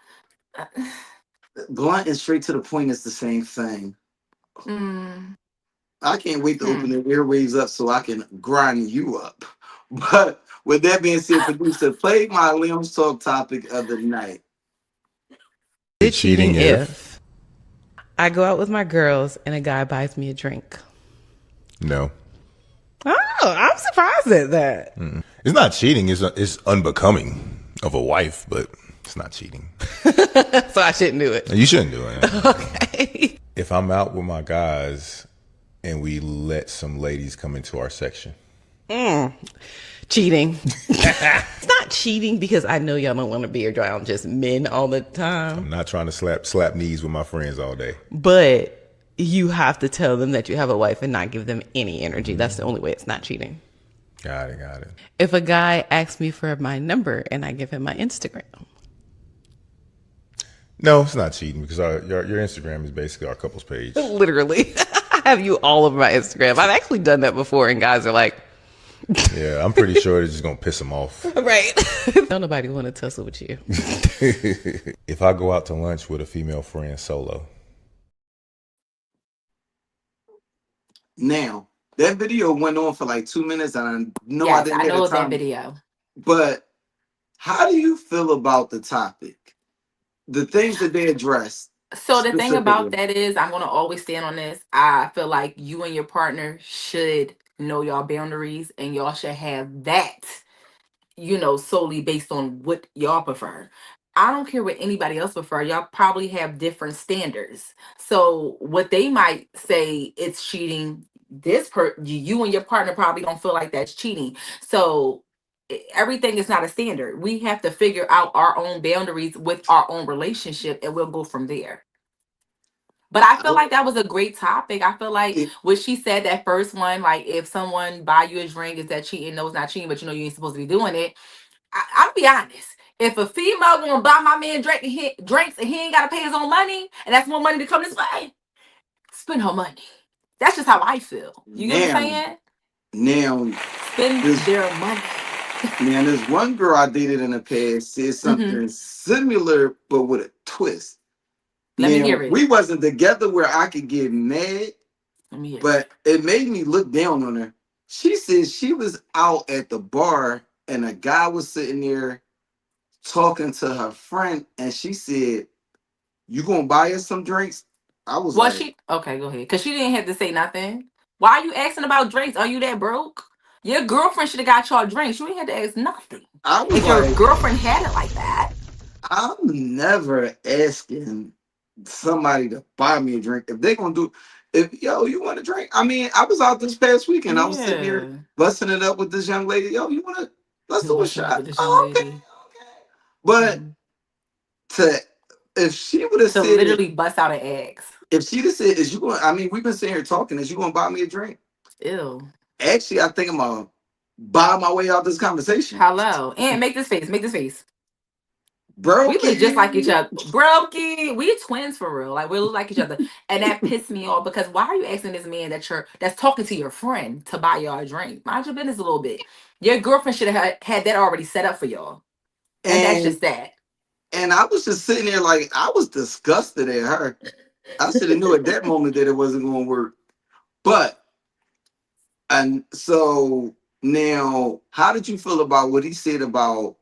Blunt and straight to the point is the same thing. Mm. I can't wait to open the airwaves up so I can grind you up. But with that being said, producer, play my Liam's Talk topic of the night. It's cheating if I go out with my girls and a guy buys me a drink. No. Oh, I'm surprised at that. It's not cheating. It's unbecoming of a wife, but it's not cheating. So I shouldn't do it. You shouldn't do it. Okay. If I'm out with my guys and we let some ladies come into our section. Cheating. It's not cheating because I know y'all don't want to be around just men all the time. I'm not trying to slap knees with my friends all day. But you have to tell them that you have a wife and not give them any energy. That's the only way it's not cheating. Got it. If a guy asks me for my number and I give him my Instagram. No, it's not cheating because your Instagram is basically our couples page. Literally. I have you all over my Instagram. I've actually done that before and guys are like. Yeah, I'm pretty sure it's just going to piss them off. Right. Don't nobody want to tussle with you. If I go out to lunch with a female friend solo. Now, that video went on for like 2 minutes, and I know Yes, I didn't I hear know the that time. video. But how do you feel about the topic? The things that they addressed. So the thing about that is, I'm gonna always stand on this. I feel like you and your partner should know your boundaries, and y'all should have that, solely based on what y'all prefer. I don't care what anybody else prefer. Y'all probably have different standards. So what they might say it's cheating, you and your partner probably don't feel like that's cheating. So everything is not a standard. We have to figure out our own boundaries with our own relationship, and we'll go from there. But I feel like that was a great topic. I feel like what she said, that first one, like if someone buy you a drink, is that cheating? No, it's not cheating, but you ain't supposed to be doing it. I'll be honest. If a female gonna buy my man drinks and he ain't gotta pay his own money, and that's more money to come this way, spend her money. That's just how I feel. You get what I'm saying? Now, spend their money. Now, there's one girl I dated in the past said something similar, but with a twist. Let me hear it. We wasn't together where I could get mad, but it made me look down on her. She said she was out at the bar and a guy was sitting there talking to her friend, and she said, "You gonna buy us some drinks?" I was like, okay, go ahead. Because she didn't have to say nothing. Why are you asking about drinks? Are you that broke? Your girlfriend should have got y'all drinks. You ain't had to ask nothing. If your girlfriend had it like that. I'm never asking somebody to buy me a drink. If they gonna do, you want a drink? I mean, I was out this past weekend. I was sitting here busting it up with this young lady. You wanna, let's do a shot. Okay. But if she would have said, literally bust out an eggs. If she'd have said, "Is you going?" I mean, we've been sitting here talking. Is you gonna buy me a drink? Ew. Actually, I think I'm gonna buy my way out this conversation. Hello, and make this face. Make this face. Bro, we look just like each other. Brokey, we twins for real. Like we look like each other, and that pissed me off because why are you asking this man that's talking to your friend to buy y'all a drink? Mind your business a little bit. Your girlfriend should have had that already set up for y'all, and that's just that. And I was just sitting there like I was disgusted at her. I should have knew at that moment that it wasn't going to work. But and so now, how did you feel about what he said about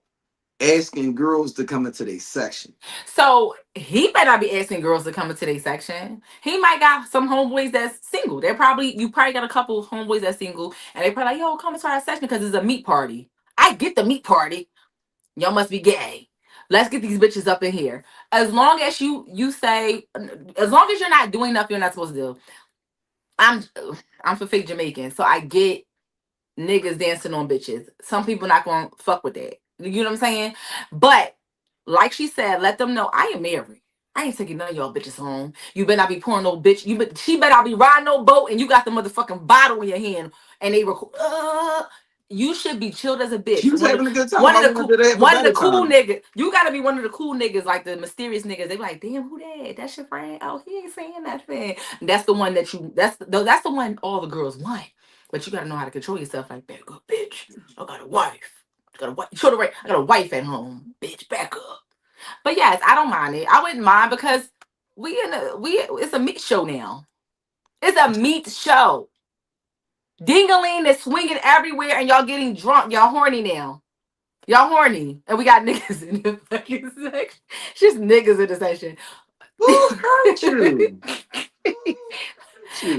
asking girls to come into their section? So he might not be asking girls to come into their section. He might got some homeboys that's single. You probably got a couple of homeboys that's single, and they probably like, yo, come into our section because it's a meat party. I get the meat party. Y'all must be gay. Let's get these bitches up in here. As long as you say, as long as you're not doing nothing you're not supposed to do. I'm for fake Jamaican, so I get niggas dancing on bitches. Some people not gonna fuck with that. You know what I'm saying? But like she said, let them know I am married. I ain't taking none of y'all bitches home. You better not be pouring no bitch. She better not be riding no boat and you got the motherfucking bottle in your hand and they record. You should be chilled as a bitch. She was having a good time. I wanted to have a One of the better cool time. niggas. You gotta be one of the cool niggas, like the mysterious niggas. They be like, damn, who that? That's your friend? Oh, he ain't saying nothing. That's the one that you. That's the one all the girls want. But you gotta know how to control yourself. Like, back up, bitch. I got a wife. I got a wife. Show the right. I got a wife at home, bitch. Back up. But yes, I don't mind it. I wouldn't mind because it's a meat show now. It's a meat show. Dingaling is swinging everywhere, and y'all getting drunk. Y'all horny now. Y'all horny, and we got niggas in the fucking section. Just niggas in the section. Who hurt you?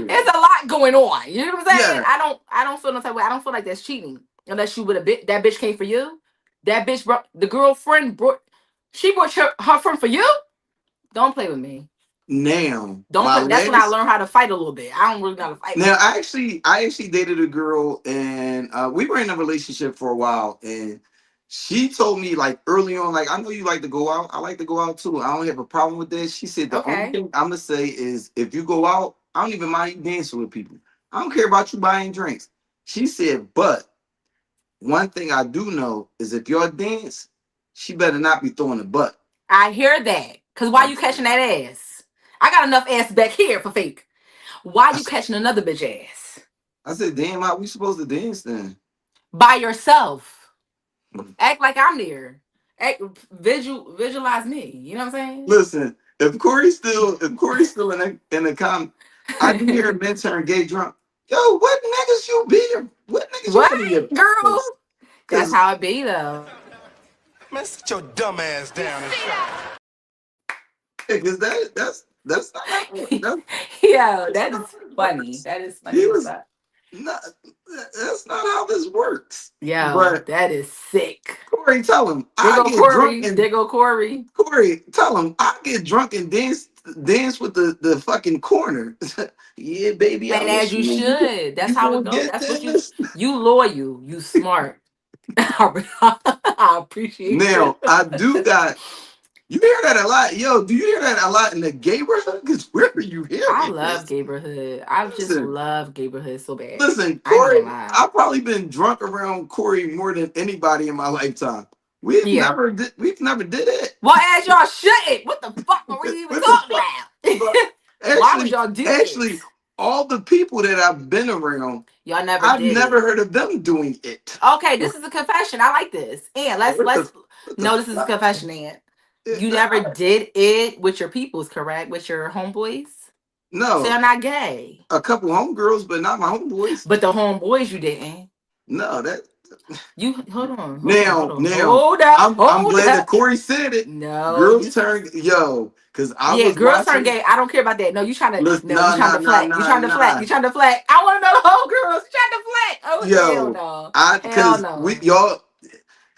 It's a lot going on. You know what I'm saying? Yeah. I don't feel no type of way. I don't feel like that's cheating unless you would have bit that bitch came for you. That bitch brought the girlfriend brought. She brought her friend for you. Don't play with me. Now, Don't my play. That's when I last. learned how to fight a little bit. I don't really know how to fight. Now, I actually dated a girl, and we were in a relationship for a while, and she told me like early on, like, I know you like to go out. I like to go out too. I don't have a problem with that. She said the only Okay. thing I'm gonna say is if you go out, I don't even mind you dancing with people. I don't care about you buying drinks. She said, but one thing I do know is if y'all dance, she better not be throwing a butt. I hear that. Cause why you catching that ass? I got enough ass back here for fake. Why you catching another bitch ass? I said, damn, how we supposed to dance then? By yourself. Act like I'm there. Act visualize me. You know what I'm saying? Listen, if Corey's still in the comment, I do hear men turn gay drunk. Yo, what niggas you be? What niggas you finna What, get? girl? That's Cause how it be though. Man, sit your dumb ass down and shut up. because that's not how Yo, that's that not is how it funny. works. That is funny He as was fuck. not. That's not how this works. Yo, But that is sick. Corey, tell him There I go get drunk Corey. and There go Corey. Corey, tell him I get drunk and dance with the fucking corner. Yeah, baby, I And as you listening. should. That's You how it gonna go. get That's what this? you loyal. You smart. I appreciate you. Now I do got. You hear that a lot, yo? Do you hear that a lot in the neighborhood? Because where are you I hearing love this? Gayborhood. I just Listen, love Gayborhood so bad. listen, I ain't Corey. gonna lie. I've probably been drunk around Corey more than anybody in my lifetime. We've Yeah. never did. We've never did it. Well, as y'all shouldn't. What the fuck were we even What the talking fuck? about? Why would y'all do Actually, this? all the people that I've been around, Y'all never I've did never it. heard of them doing it. Okay, this is a confession. I like this. And What let's the no, this is a fuck? confession, and you never did it with your peoples, correct? With your homeboys? So No, you're not gay. a couple homegirls, but not my homeboys. But the homeboys you didn't. No, that. You hold on, hold on, hold Now, on. now, I'm Hold glad that up. Corey said it. No, Girls you turn yo, because I yeah, was girls turn watching. gay. I don't care about that. No, you trying to Listen, no, you trying to flex. You trying to flex. nah. You trying to flex. I want to know the whole girls. You trying to flex. Oh hell Yo, no. Hell because we no. y'all,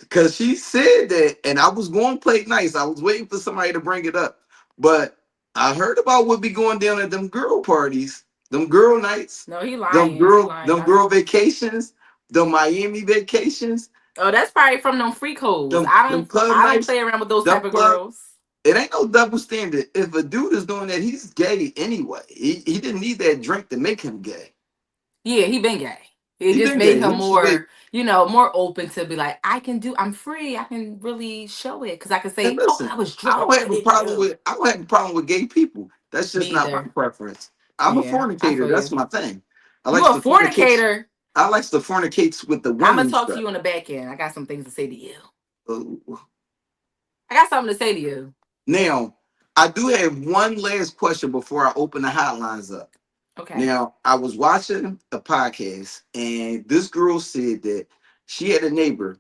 because she said that, and I was going to play it nice. I was waiting for somebody to bring it up, but I heard about what be going down at them girl parties, them girl nights, No, he lying. He lying. them girl vacations, the Miami vacations, Oh, that's probably from them freak hoes. them club I don't nights, play around with those them type of club. girls. It ain't no double standard. If a dude is doing that, he's gay anyway. He didn't need that drink to make him gay. Yeah, he been gay. It He just been made gay. him He should be. more, more open to be like, I'm free. I can really show it. Cause I can And say, oh, listen, I was drunk. I didn't know. I don't have a problem with gay people. That's Me just not my either. preference. I'm a Yeah, I fornicator. feel That's you. my thing. I You like a to fornicate. fornicator. I like to fornicate with the I'm gonna women talk to stuff. you on the back end. I got some things to say to you. Uh, I got something to say to you. Now, I do have one last question before I open the hotlines up. Okay. Now, I was watching a podcast, and this girl said that she had a neighbor.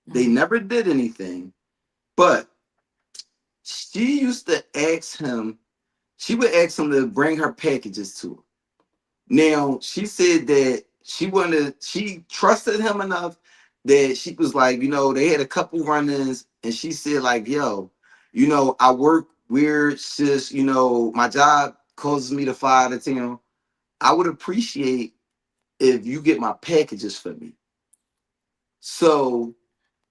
They never did anything, but she used to ask him, she would ask him to bring her packages to her. Now, she said that she trusted him enough that she was like, they had a couple run-ins, and she said, like, yo, I work weird shifts, my job causes me to fly out of town. I would appreciate if you get my packages for me. So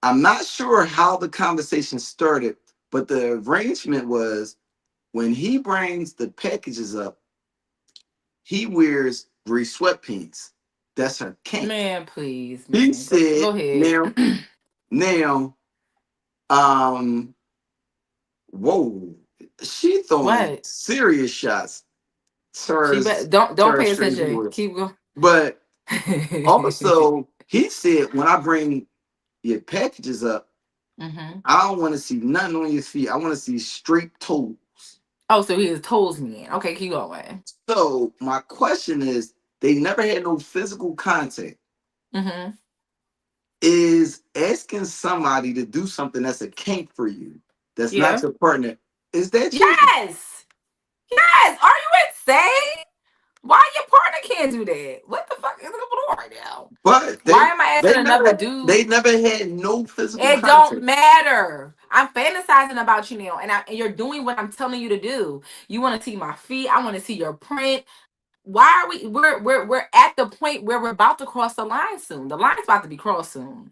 I'm not sure how the conversation started, but the arrangement was when he brings the packages up, he wears gray sweatpants. That's her kink. Man, please, He man. Go said, ahead. now, um, whoa, she throwing What? serious shots. She Tars, don't pay straight attention. boys. Keep going. But also, he said, when I bring your packages up, Mm-hmm. I don't want to see nothing on your feet. I want to see straight toes. Oh, so he is toes man. Okay, keep going. So my question is, they never had no physical contact. Mm-hmm. Is asking somebody to do something that's a kink for you, that's not Yeah. your partner, is that cheating? Yes. Yes. Are you insane? Why your partner can't do that? What the fuck is going on right now? But Why am I asking another they dude? never had no physical It don't contact. matter. I'm fantasizing about you now, and you're doing what I'm telling you to do. You want to see my feet? I want to see your print. Why are we? We're at the point where we're about to cross the line soon. The line's about to be crossed soon.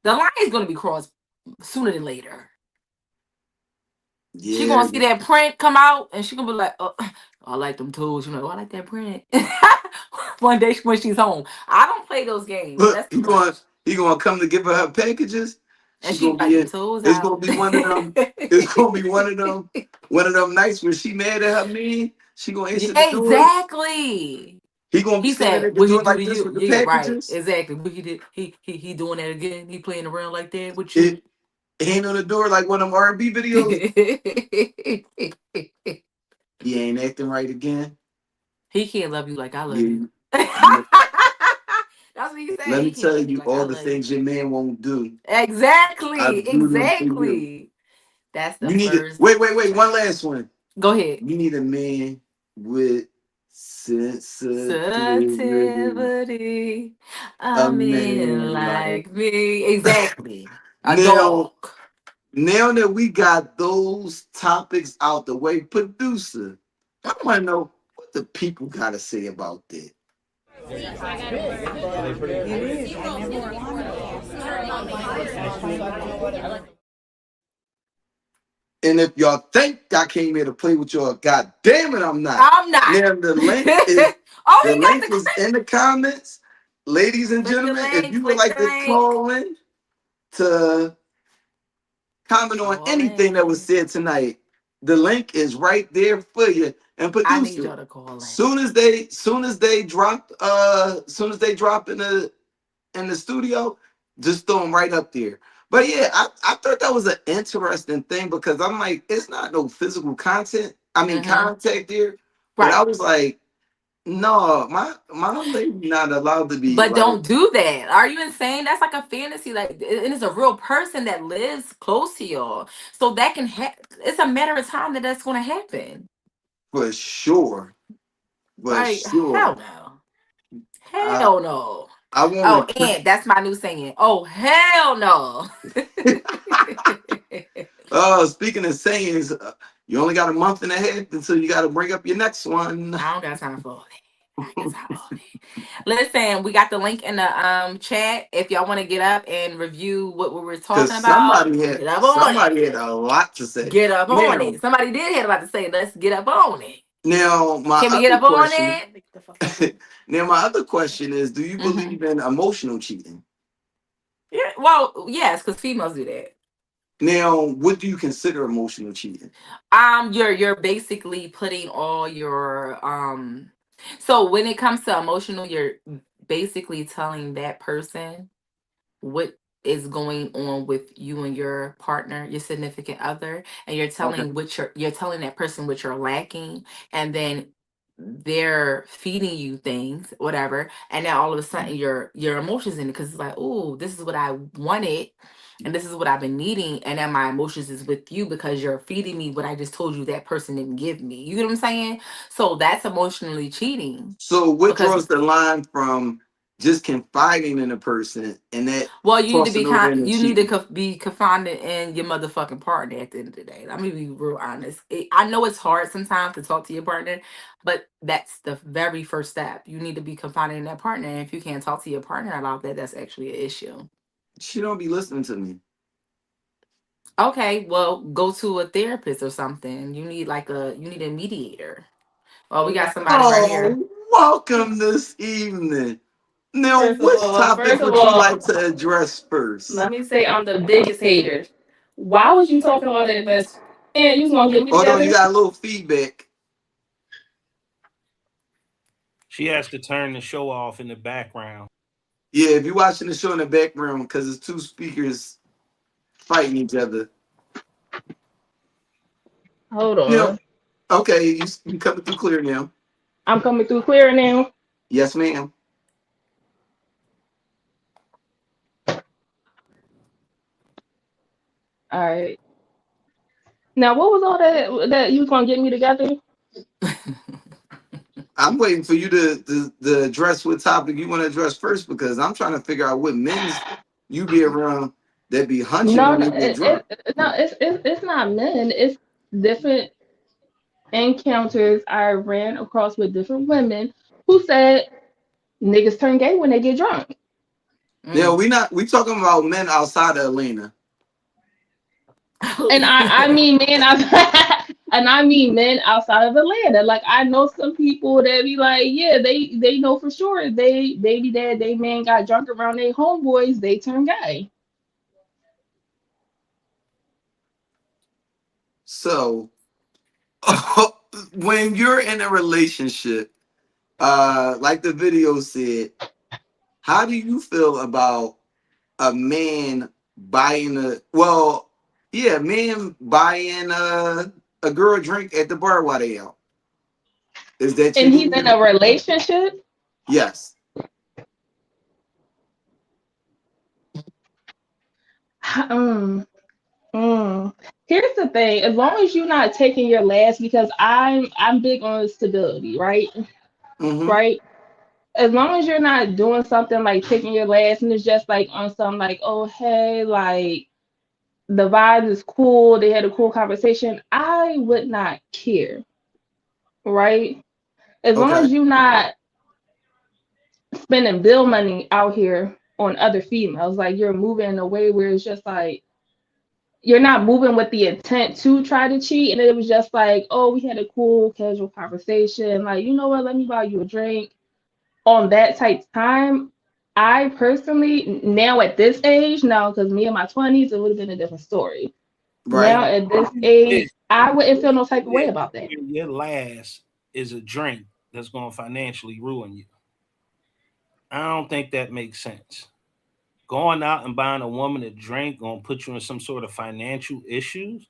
The line is going to be crossed sooner than later. She Yeah, gonna see that print come out, and she gonna be like, "Oh, I like them tools." She's like, "Oh, I like that print." One day when she's home, I don't play those games. look, That's too much. he gonna come to give her packages. And She she gonna like be them in. tools It's out. gonna be one of them. It's gonna be one of them nights when she mad at her man. She gonna answer the door. Exactly. He gonna be He standing said, at the "What he door do like to this you?" with the Yeah, right. packages. Exactly. What he did? He doing that again. He playing around like that with you. It hand on the door like one of them R&B videos. He ain't acting right again. He can't love you like I love Yeah, you. you- That's what he said. let He me can't tell love you you like I all the love you. things your man won't do. I Exactly. do them for you. Exactly. That's the You need to first wait. One check. last one. Go ahead. You need a man with sensitivity. Sensitivity. A A man man like like me. Exactly. A now. dog. Now that we got those topics out the way, producer, I want to know what the people got to say about that. And if y'all think I came here to play with y'all, god damn it, I'm not. I'm not. Now Oh, the he got link is in the comments. Ladies and click the gentlemen, if link. you would Click like the to link. call in to comment on Call anything that was in. said tonight, the link is right there for you. And I need producer, y'all to call in. soon as they drop in the studio, just throw them right up there. But yeah, I thought that was an interesting thing because I'm like, it's not no physical contact there. But I Right. was like, no, my lady not allowed to be But like, don't do that. Are you insane? That's like a fantasy. Like, and it's a real person that lives close to y'all. So that can it's a matter of time that that's going to happen. for sure. For Like, sure. hell no. Hell no. I Oh, want to. and that's my new saying. Oh, hell no. Oh, speaking of sayings, you only got a month and a half until you got to bring up your next one. I don't got time for all that. I ain't got time for all that. Listen, we got the link in the chat. If y'all want to get up and review what we were talking Because about, get up on it. somebody had a lot to say. Get up on it. Somebody did have a lot to say. Let's get up on it. Now my Can we get other up on question. it? Now my other question is: do you believe in emotional cheating? Yeah. Well, yes, because females do that. Now, what do you consider emotional cheating? You're basically putting all your so when it comes to emotional, you're basically telling that person what is going on with you and your partner, your significant other, and you're Okay. telling you're telling that person what you're lacking, and then they're feeding you things, whatever, and now all of a sudden your emotions in it because it's like, oh, this is what I wanted. And this is what I've been needing, and then my emotions is with you because you're feeding me what I just told you that person didn't give me. You get what I'm saying? So that's emotionally cheating. So, what Because draws the line from just confiding in a person and that well, you need to be crossing over into you need cheating? to be confided in your motherfucking partner at the end of the day. Let me be real honest. I know it's hard sometimes to talk to your partner, but that's the very first step. You need to be confided in that partner. And if you can't talk to your partner about that, that's actually an issue. She don't be listening to me. Okay, well, go to a therapist or something. You need a mediator. Oh, we got somebody right here. Oh, welcome this evening. Now, First of which all, topic first of would you all, like to address first? let me say I'm the biggest hater. Why was you talking all that mess? And you was gonna get me Hold on, you together? got a little feedback. She has to turn the show off in the background. Yeah, if you're watching the show in the background, because it's two speakers fighting each other. Hold You know, on. okay, you coming through clear now. I'm coming through clear now. Yes, ma'am. All right. Now, what was all that you was gonna get me together? I'm waiting for you to address what topic you want to address first because I'm trying to figure out what men's you be around that be hunching No, when no, they get drunk. it's not men. It's different encounters I ran across with different women who said niggas turn gay when they get drunk. Now we talking about men outside of Atlanta. And I mean men outside, and I mean men outside of Atlanta. Like I know some people that be like, yeah, they know for sure they be that they man got drunk around their homeboys, they turn gay. So when you're in a relationship, like the video said, how do you feel about a man buying man buying a girl a drink at the bar while they out? Is that And he's cheating? in a relationship. Yes. Um, Here's the thing: as long as you're not taking your last, because I'm big on stability, right? Mm-hmm. Right. As long as you're not doing something like taking your last, and it's just like on some like, oh hey, like the vibe is cool, they had a cool conversation, I would not care, right? As long Okay. as you're not spending bill money out here on other females, like you're moving in a way where it's just like you're not moving with the intent to try to cheat, and it was just like, oh, we had a cool casual conversation, like, you know what, let me buy you a drink on that type time. I personally, now at this age, now because me in my 20s, it would have been a different story. Now Right. at this age, I wouldn't feel no type of way about that. Your last is a drink that's going to financially ruin you. I don't think that makes sense. Going out and buying a woman a drink going to put you in some sort of financial issues.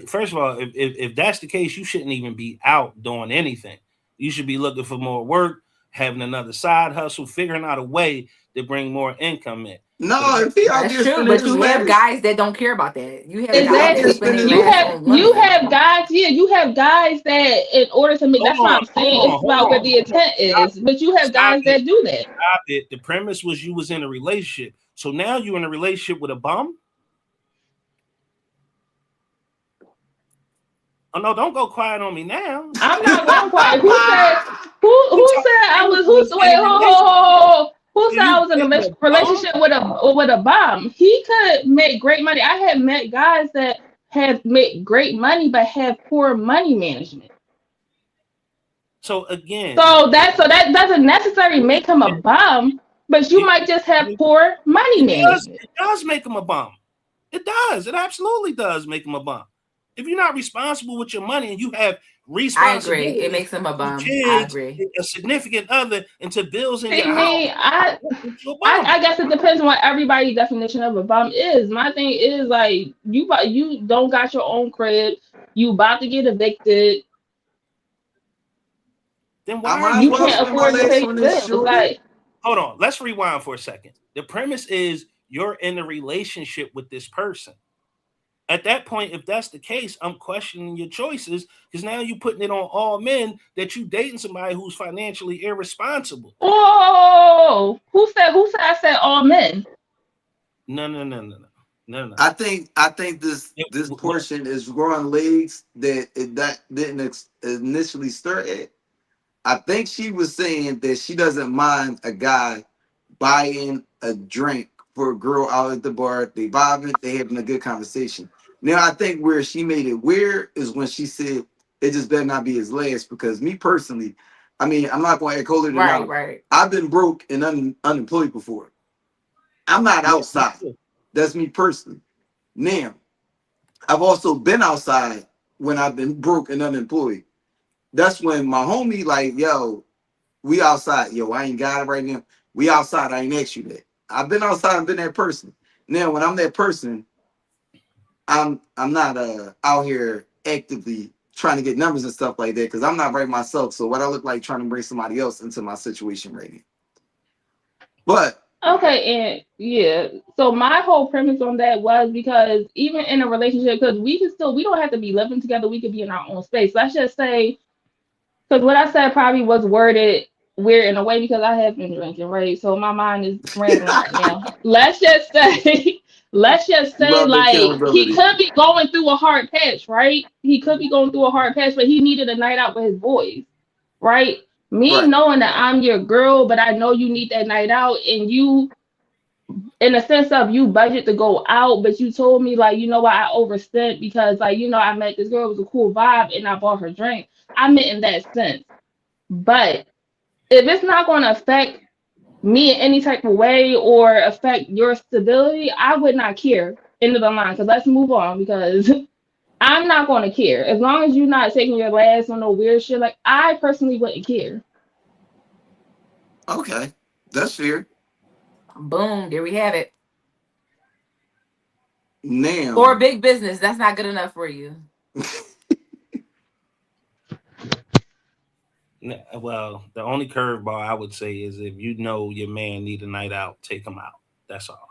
First of all, if that's the case, you shouldn't even be out doing anything. You should be looking for more work, having another side hustle, figuring out a way to bring more income in. No, if he out That's there true, spending but his you have last, guys that don't care about that. You have if he guys out that there Exactly. spend their spending You his last have on you women. have guys, yeah, you have guys that in order to make, Hold that's what on, I'm saying. It's about where the intent Stop is. But you have stop guys it. that do that. Stop it. The premise was you was in a relationship. So now you're in a relationship with a bum? Oh no, don't go quiet on me now. I'm not going quiet. Who You said I talking was you was who in wait, a relationship. who So said I you was in a dating a bum? relationship with a bomb? He could make great money. I have met guys that have made great money but have poor money management. So again, So that doesn't necessarily make him a bum, but you might just have poor money management. it does make him a bum. It does. It absolutely does make him a bum. If you're not responsible with your money and you have I agree. It responsibilities makes him a to bum. I kids, agree. a significant other, and to bills in your See house, me, I that makes you a I, bum. I guess it depends on what everybody's definition of a bum is. My thing is like you don't got your own crib, you about to get evicted, Then I why are might as you you well can't spend my afford to last pay on your this bills. shorty. Like hold on? Let's rewind for a second. The premise is you're in a relationship with this person. At that point, if that's the case, I'm questioning your choices because now you're putting it on all men that you dating somebody who's financially irresponsible. oh, who said I said all men? No, no, no, no, no, no, no. I think this portion is growing legs that didn't initially start at. I think she was saying that she doesn't mind a guy buying a drink for a girl out at the bar. They vibing, they having a good conversation. Now I think where she made it weird is when she said it just better not be his last. Because me personally, I mean, I'm not going to act holier than Right, thou. right. I've been broke and unemployed before. I'm not Yeah, me outside. too. That's me personally. Now, I've also been outside when I've been broke and unemployed. That's when my homie like, yo, we outside. Yo, I ain't got it right now. We outside. I ain't asked you that. I've been outside and been that person. Now, when I'm that person, I'm not out here actively trying to get numbers and stuff like that because I'm not right myself. So what I look like trying to bring somebody else into my situation right now. But Okay, and yeah. So my whole premise on that was because even in a relationship, because we don't have to be living together. We could be in our own space. Let's just say, because what I said probably was worded weird in a way because I have been drinking, right? So my mind is rambling right now. Let's just say, let's just say, love like he accountability. could be going through a hard patch, right? He could be going through a hard patch, but he needed a night out with his boys, right? Me Right. knowing that I'm your girl, but I know you need that night out, and you, in a sense of you budget to go out, but you told me like, you know what, I overspent because like, you know, I met this girl, it was a cool vibe, and I bought her drink. I meant in that sense. But if it's not going to affect me in any type of way or affect your stability, I would not care. End of the line. Because let's move on. Because I'm not going to care as long as you're not taking your last on no weird shit. Like I personally wouldn't care. Okay. That's fair. Boom, there we have it. For Now, big business, that's not good enough for you. Well, the only curveball I would say is if you know your man need a night out, take him out. That's all.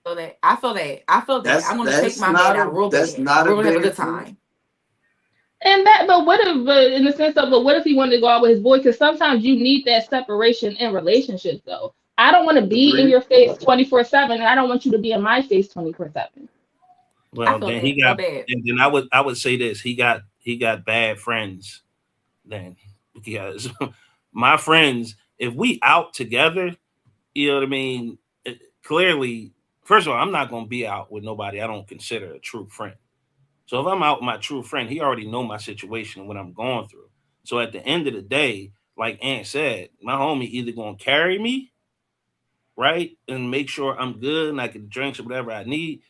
So that I feel that. I feel that. I'm gonna take my man out real that's bad, and not a we're gonna have a bad good thing. time. And that, but what if, but in the sense of, but what if he wanted to go out with his boy? Because sometimes you need that separation in relationships, though. I don't want to be in Agreed. your face 24/7, and I don't want you to be in my face 24/7. I Well, feel then that. he My got, bad. and then I would say this: he got bad friends. Then because my friends, if we out together, you know what I mean. Clearly, first of all, I'm not gonna be out with nobody I don't consider a true friend. So if I'm out with my true friend, he already know my situation and what I'm going through. So at the end of the day, like Aunt said, my homie either gonna carry me, right, and make sure I'm good and I can drink or whatever I need.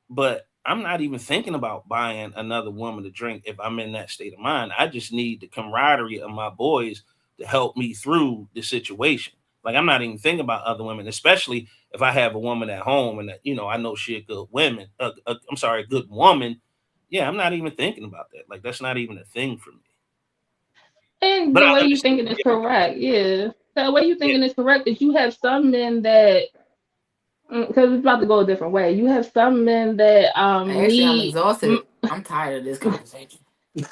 But I'm not even thinking about buying another woman to drink if I'm in that state of mind. I just need the camaraderie of my boys to help me through the situation. Like I'm not even thinking about other women, especially if I have a woman at home and that, I know she a good woman. I'm sorry, a good woman. Yeah, I'm not even thinking about that. Like that's not even a thing for me. And But the I way you understand. thinking is Yeah, correct, yeah. The way you yeah, thinking is correct is you have some men that, because it's about to go a different way. You have some men that Actually, I'm need, exhausted. I'm tired of this conversation. they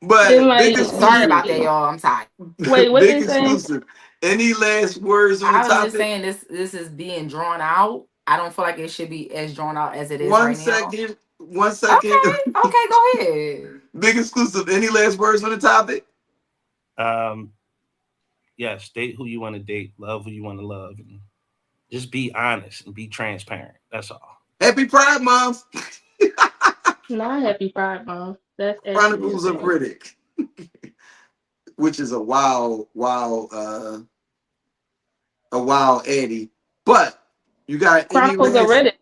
but big might Sorry exclusive, about that, need. y'all. I'm tired. Wait, what big they saying? exclusive. Any last words on the I was just topic? saying this is being drawn out. I don't feel like it should be as drawn out as it is One right now. second. 1 second. Okay, okay, go ahead. Big exclusive. Any last words on the topic? um, yes, date who you want to date, love who you want to love, and just be honest and be transparent. That's all. Happy Pride Month. Not happy Pride Month. That's actually Chronicles of insane. Riddick, which is a wild Eddie. But you got any Chronicles of last? Reddit.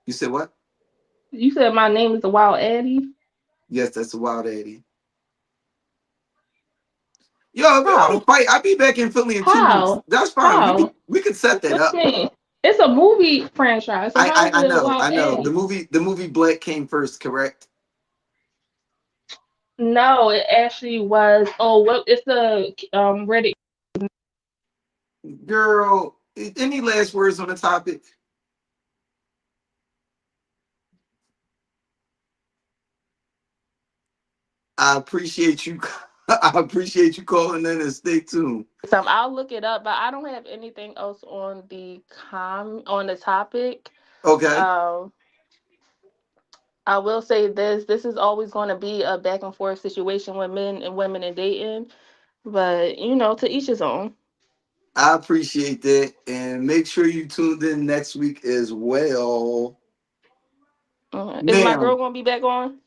You said what? You said my name is the Wild Addie. Yes, that's a wild Eddie. Yo, if you want to How? fight, I'll be back in Philly in 2 weeks. How? That's fine. We could How? we could set that What up. you mean? It's a movie franchise, so how is I it know, Wild I know. The Addie? movie Black came first, correct? No, it actually was. Oh, what? It's the Reddit. Girl, any last words on the topic? I appreciate you. I appreciate you calling in and stay tuned. I'll look it up, but I don't have anything else on the on the topic. Okay. Um, I will say this: this is always going to be a back and forth situation with men and women and dating, but to each his own. I appreciate that. And make sure you tuned in next week as well. Is my Now, girl gonna be back on?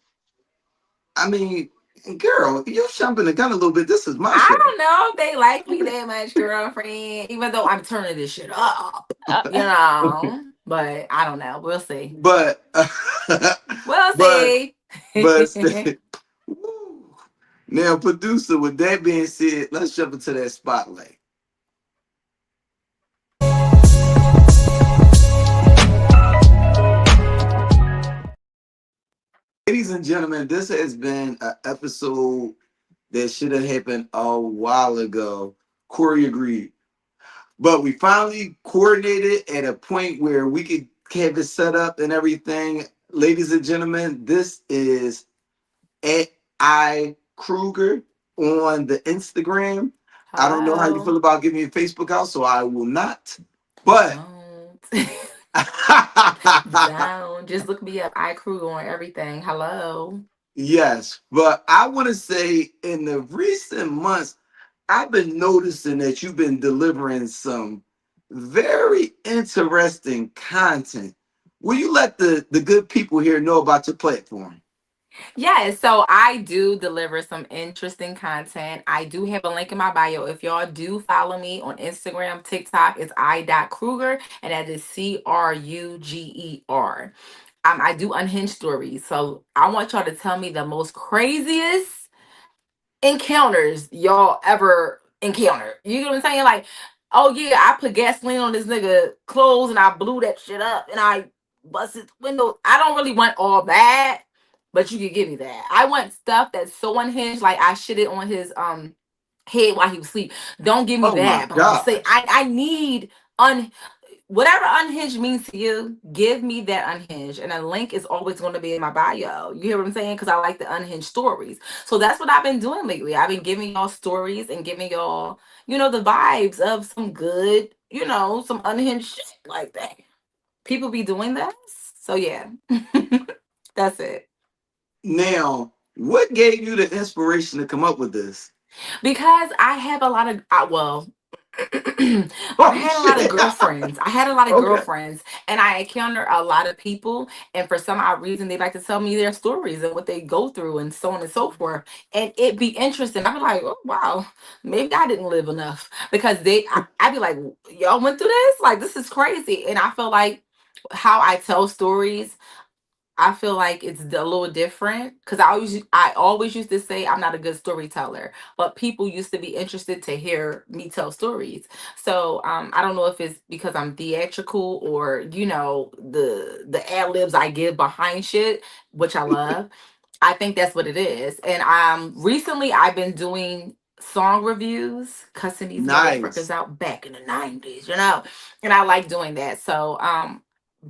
I mean, girl, you're jumping the gun a little bit. This is my I show. don't know if they like me that much, girlfriend. Even though I'm turning this shit up, you know. But I don't know. We'll see. But We'll but see. but now, producer, with that being said, let's jump into that spotlight. Ladies and gentlemen, this has been an episode that should have happened a while ago. Corey agreed. But we finally coordinated at a point where we could have it set up and everything. Ladies and gentlemen, this is at I.CRUGER on the Instagram. I don't know how you feel about giving me a Facebook out, so I will not. But Don't. Just look me up. I.CRUGER on everything. Hello. yes, but I want to say in the recent months, I've been noticing that you've been delivering some very interesting content. Will you let the good people here know about your platform? Yeah, so I do deliver some interesting content. I do have a link in my bio. If y'all do follow me on Instagram, TikTok, it's I.Kruger, and that is CRUGER. I do unhinged stories. So I want y'all to tell me the most craziest encounters y'all ever encountered. You know what I'm saying? Like, oh yeah, I put gasoline on this nigga clothes and I blew that shit up and I busted windows. I don't really want all that, but you can give me that. I want stuff that's so unhinged, like I shit it on his head while he was asleep. Don't give me Oh my that. But I'm just saying, God. I need whatever unhinged means to you, give me that unhinged. And a link is always going to be in my bio. You hear what I'm saying? Because I like the unhinged stories. So that's what I've been doing lately. I've been giving y'all stories and giving y'all, the vibes of some good, some unhinged shit like that. People be doing that. So yeah, that's it. Now, what gave you the inspiration to come up with this? Because I have a lot of, I Oh had a lot of shit. girlfriends. I had a lot of Okay. girlfriends, and I encounter a lot of people. And for some odd reason, they like to tell me their stories and what they go through, and so on and so forth. And it be interesting. I'm like, oh wow, maybe I didn't live enough because I be like, y'all went through this. Like this is crazy. And I feel like how I tell stories. I feel like it's a little different because I always used to say I'm not a good storyteller, but people used to be interested to hear me tell stories. So I don't know if it's because I'm theatrical or the ad libs I give behind shit, which I love. I think that's what it is. And recently I've been doing song reviews, cussing these motherfuckers Nice. out back in the 90s, and I like doing that. So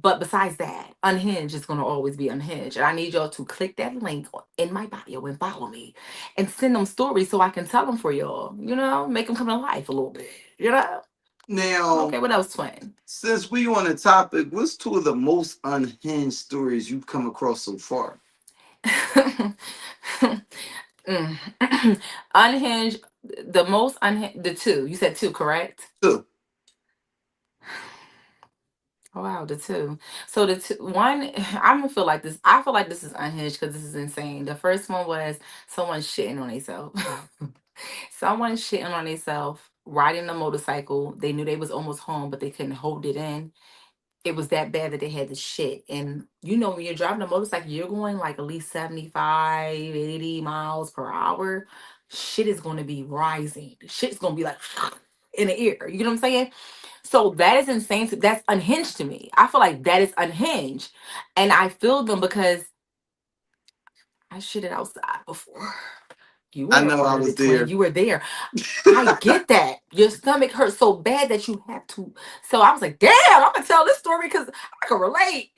but besides that, Unhinged is going to always be Unhinged. And I need y'all to click that link in my bio and follow me and send them stories so I can tell them for y'all, make them come to life a little bit. Now, Okay, what else, twin? since we on the topic, what's two of the most unhinged stories you've come across so far? Unhinged, the most unhinged, the two. You said two, correct? Two. Oh, wow, the two. So the two, one, I'm gonna feel like this. I feel like this is unhinged because this is insane. The first one was someone shitting on themselves. Someone shitting on themselves, riding a motorcycle. They knew they was almost home, but they couldn't hold it in. It was that bad that they had to shit. And when you're driving a motorcycle, you're going like at least 75, 80 miles per hour. Shit is going to be rising. Shit's going to be like in the ear. You know what I'm saying? So that is insane. That's unhinged to me. I feel like that is unhinged. And I feel them because I shitted outside before. You were I a know I part of was it, twin. there. You were there. I get that. Your stomach hurts so bad that you have to. So I was like, damn, I'm gonna tell this story because I can relate.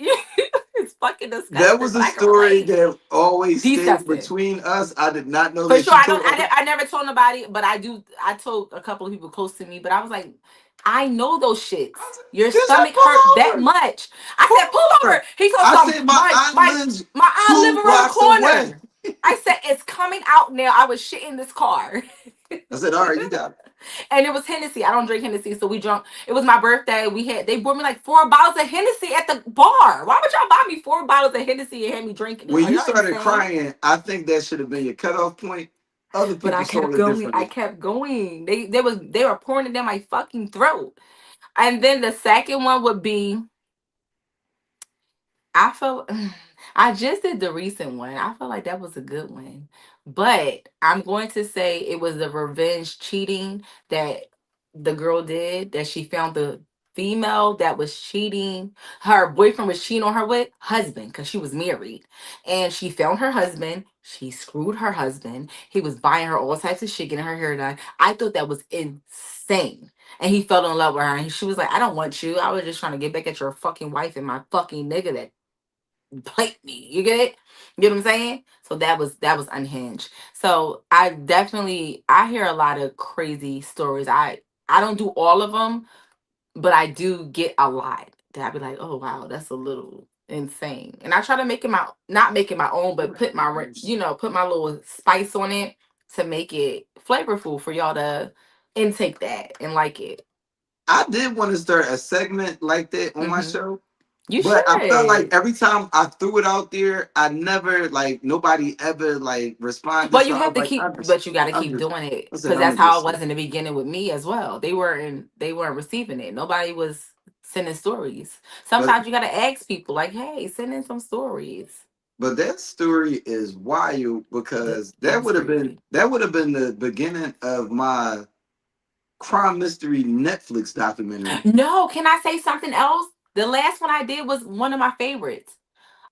It's fucking That disgusting, was but a I can story relate. that always stayed Disgusting. between us. I did not know For that sure. you told. I never told nobody, but I do. I told a couple of people close to me, but I was like, I know those shits. Your Just said stomach pull hurt that over. much. I Pull said, pull over. over. He goes, I said my my island's eye live 2 around the blocks away. corner. I said, it's coming out now. I was shitting this car. I said, all right, you got it. And it was Hennessy. I don't drink Hennessy, so we drunk. It was my birthday. They bought me like 4 bottles of Hennessy at the bar. Why would y'all buy me 4 bottles of Hennessy and have me drinking it? When Are you y'all started insane? crying, I think that should have been your cutoff point. Other people But I saw kept it going. differently. I kept going. They were pouring it down my fucking throat. And then the second one would be, I just did the recent one. I feel like that was a good one. But I'm going to say it was the revenge cheating that the girl did, that she found the female that was cheating. Her boyfriend was cheating on her with husband because she was married. And she found her husband. She screwed her husband. He was buying her all types of shit, getting her hair done. I thought that was insane. And he fell in love with her. And she was like, I don't want you. I was just trying to get back at your fucking wife and my fucking nigga that played me. You get it? You get what I'm saying? So that was unhinged. So I hear a lot of crazy stories. I don't do all of them, but I do get a lot that I'd be like, oh wow, that's a little insane. And I try to make it not make it my own, but put put my little spice on it to make it flavorful for y'all to intake that and like it. I did want to start a segment like that on my show. You but should. I felt like every time I threw it out there, I never nobody ever responded. But so you I have was to like, but you got to keep doing it because that's how it was in the beginning with me as well. They weren't receiving it. Nobody was sending stories. Sometimes you got to ask people like, hey, send in some stories. But that story is wild because that would have been the beginning of my crime mystery Netflix documentary. No, can I say something else? The last one I did was one of my favorites.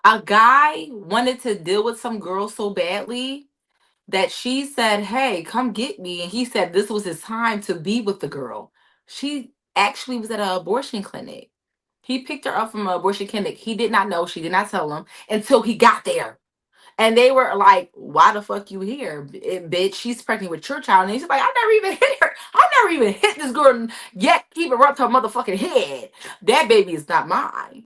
A guy wanted to deal with some girl so badly that she said, hey, come get me. And he said this was his time to be with the girl. She actually was at an abortion clinic. He picked her up from an abortion clinic. He did not know. She did not tell him until he got there. And they were like, why the fuck you here, bitch? She's pregnant with your child. And he's like, I never even hit her. I never even hit this girl yet, even rubbed her motherfucking head. That baby is not mine.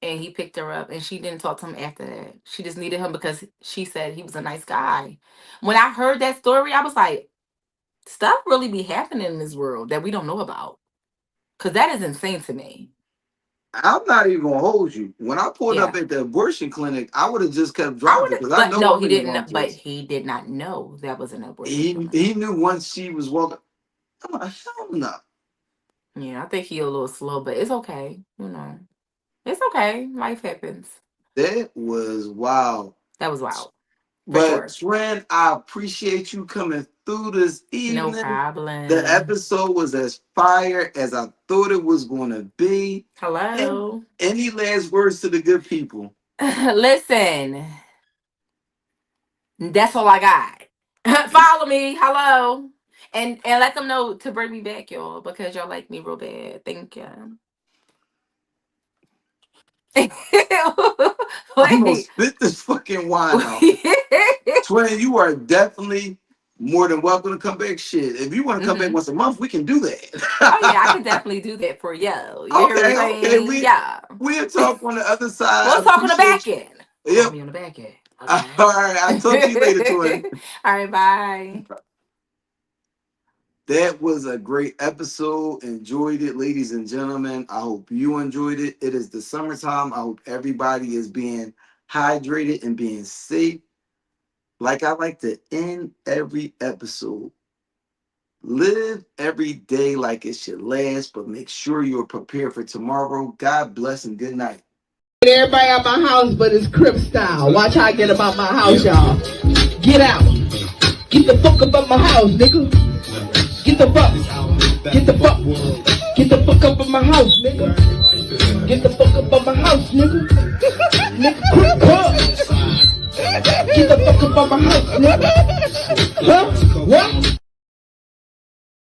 And he picked her up and she didn't talk to him after that. She just needed him because she said he was a nice guy. When I heard that story, I was like, stuff really be happening in this world that we don't know about. Because that is insane to me. I'm not even gonna hold you. When I pulled up at the abortion clinic, I would have just kept driving because I know. No, he didn't. But he did not know that was an abortion. He knew once she was walking. I'm like, hell no. Yeah, I think he a little slow, but it's okay. It's okay. Life happens. That was wild. That was wild. But friend, I appreciate you coming through this evening. No problem. The episode was as fire as I thought it was going to be. Hello. Any last words to the good people? Listen, that's all I got. Follow me. Hello. And let them know to bring me back, y'all, because y'all like me real bad. Thank you. I'm gonna spit this fucking wine out. Twin, you are definitely more than welcome to come back. Shit, if you want to come back once a month, we can do that. Oh yeah, I can definitely do that for you. Okay. We'll talk on the other side. We'll talk on the back end. Yep. Me on the back end. Okay. All right, I'll talk to you later, Twin. All right, bye. That was a great episode. Enjoyed it, ladies and gentlemen. I hope you enjoyed it. It is the summertime. I hope everybody is being hydrated and being safe. Like I like to end every episode. Live every day like it should last, but make sure you're prepared for tomorrow. God bless and good night. Everybody at my house, but it's Crip style. Watch how I get about my house, y'all. Get out. Get the fuck up my house, nigga. Get the fuck. Get the fuck. Get the fuck up my house, nigga. Get the fuck up my house, nigga. Nigga, quick, get the fuck up my house, nigga. Huh? What?